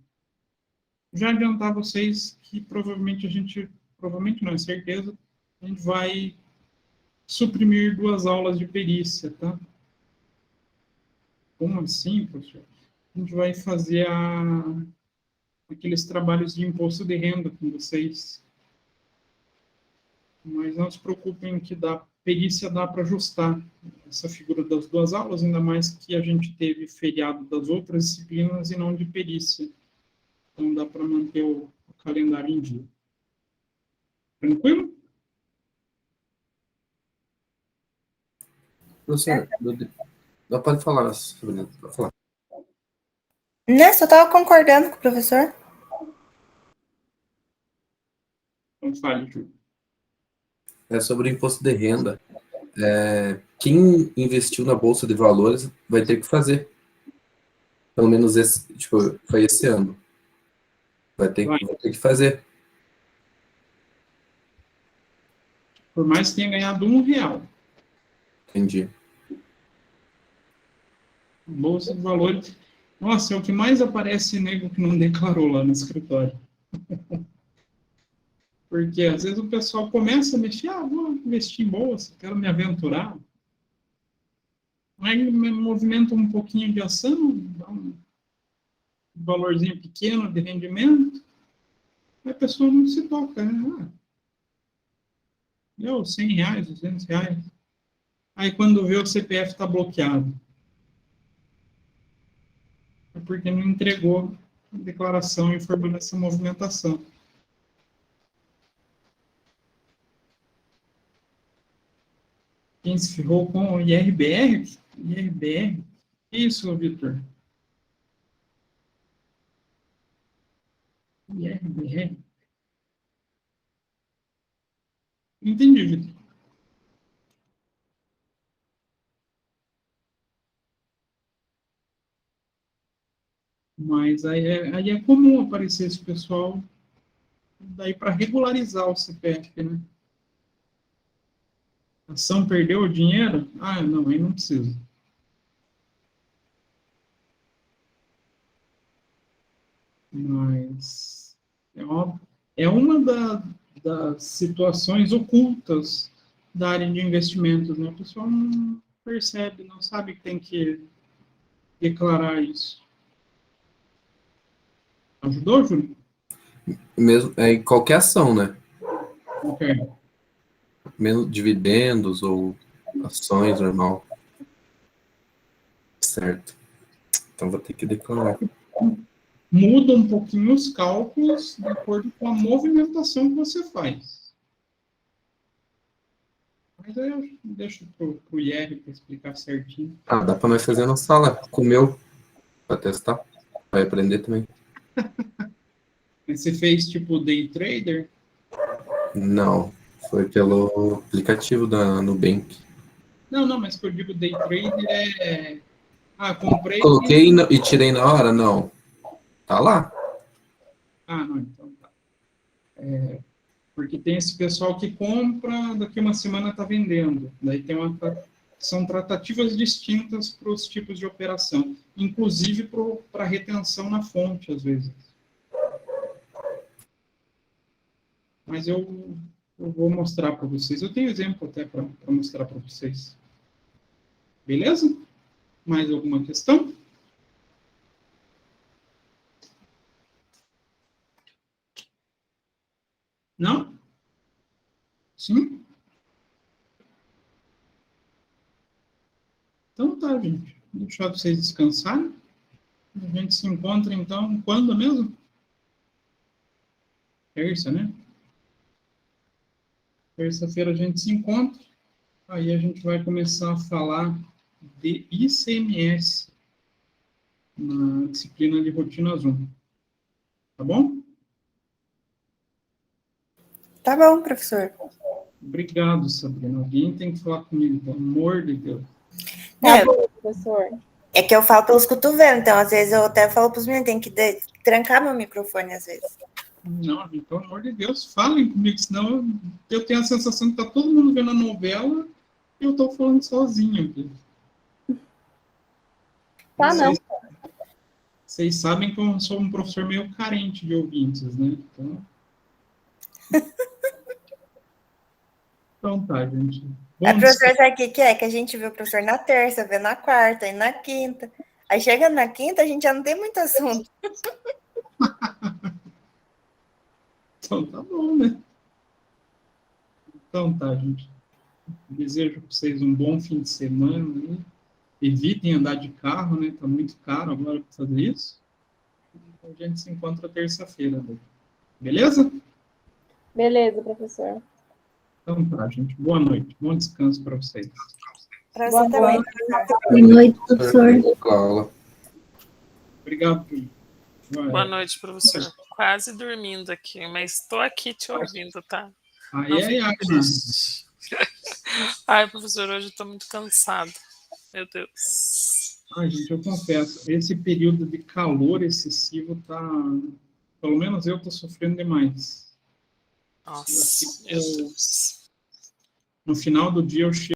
já adiantar vocês que provavelmente não é certeza, a gente vai suprimir 2 aulas de perícia, tá? Como assim, professor? A gente vai fazer aqueles trabalhos de imposto de renda com vocês. Mas não se preocupem que perícia dá para ajustar essa figura das 2 aulas, ainda mais que a gente teve feriado das outras disciplinas e não de perícia. Então dá para manter o calendário em dia. Tranquilo? Professor, não pode falar sobre isso. Pode falar. Não, só estava concordando com o professor. Então fale, Júlio. É sobre o imposto de renda. Quem investiu na Bolsa de Valores vai ter que fazer. Pelo menos foi esse ano. Vai ter que fazer. Por mais que tenha ganhado R$1. Entendi. Bolsa de Valores. Nossa, é o que mais aparece nego que não declarou lá no escritório. Porque às vezes o pessoal começa a mexer, vou investir em bolsa, quero me aventurar. Aí movimenta um pouquinho de ação, dá um valorzinho pequeno de rendimento, aí a pessoa não se toca, né? Deu R$100, R$200. Aí quando vê o CPF está bloqueado. É porque não entregou a declaração informando essa movimentação. Quem se ferrou com o IRBR? IRBR? Que isso, Vitor? IRBR. Entendi, Vitor. Mas aí é comum aparecer esse pessoal daí para regularizar o CPF, né? A ação perdeu o dinheiro? Ah, não, aí não precisa. Mas é uma das situações ocultas da área de investimentos, né? O pessoal não percebe, não sabe que tem que declarar isso. Ajudou, Júlio? Mesmo, em qualquer ação, né? Ok. Mesmo dividendos ou ações, normal. Certo. Então vou ter que declarar. Muda um pouquinho os cálculos de acordo com a movimentação que você faz. Mas aí eu deixo para o IR para explicar certinho. Ah, dá para nós fazer na sala com o meu, para testar. Vai aprender também. Você fez tipo day trader? Não, foi pelo aplicativo da Nubank. Não, mas que eu digo day trader é... Ah, comprei... Coloquei e tirei na hora? Não. Tá lá. Ah, não, então tá. Porque tem esse pessoal que compra, daqui uma semana está vendendo. Daí são tratativas distintas para os tipos de operação, inclusive para retenção na fonte, às vezes. Mas eu vou mostrar para vocês. Eu tenho exemplo até para mostrar para vocês. Beleza? Mais alguma questão? Não? Sim? Então tá, gente. Vou deixar vocês descansarem. A gente se encontra, então, quando mesmo? Terça, né? Terça-feira a gente se encontra. Aí a gente vai começar a falar de ICMS na disciplina de rotinas 1. Tá bom? Tá bom, professor. Obrigado, Sabrina. Alguém tem que falar comigo, pelo amor de Deus. É, Professor. é que eu falo pelos cotovelos, então às vezes eu até falo para os meninos, tem que trancar meu microfone às vezes. Não, pelo amor de Deus, falem comigo, senão eu tenho a sensação que tá todo mundo vendo a novela e eu tô falando sozinho aqui. Tá, não. Vocês sabem que eu sou um professor meio carente de ouvintes, né? Então tá, gente. A professora sabe o que é? Que a gente vê o professor na terça, vê na quarta e na quinta. Aí chega na quinta, a gente já não tem muito assunto. Então tá bom, né? Então tá, gente. Desejo para vocês um bom fim de semana. Né? Evitem andar de carro, né? Tá muito caro agora para fazer isso. Então, a gente se encontra terça-feira. Né? Beleza? Beleza, professor. Então tá, gente. Boa noite. Bom descanso para vocês. Para você também. Boa noite, professor. Aula. Obrigado, Felipe. Boa noite, professor. Quase dormindo aqui, mas estou aqui te ouvindo, tá? Não fique triste. Ai, professor, hoje eu estou muito cansado. Meu Deus. Ai, gente, eu confesso, esse período de calor excessivo tá... Pelo menos eu tô sofrendo demais. Nossa, meu Deus. No final do dia eu chego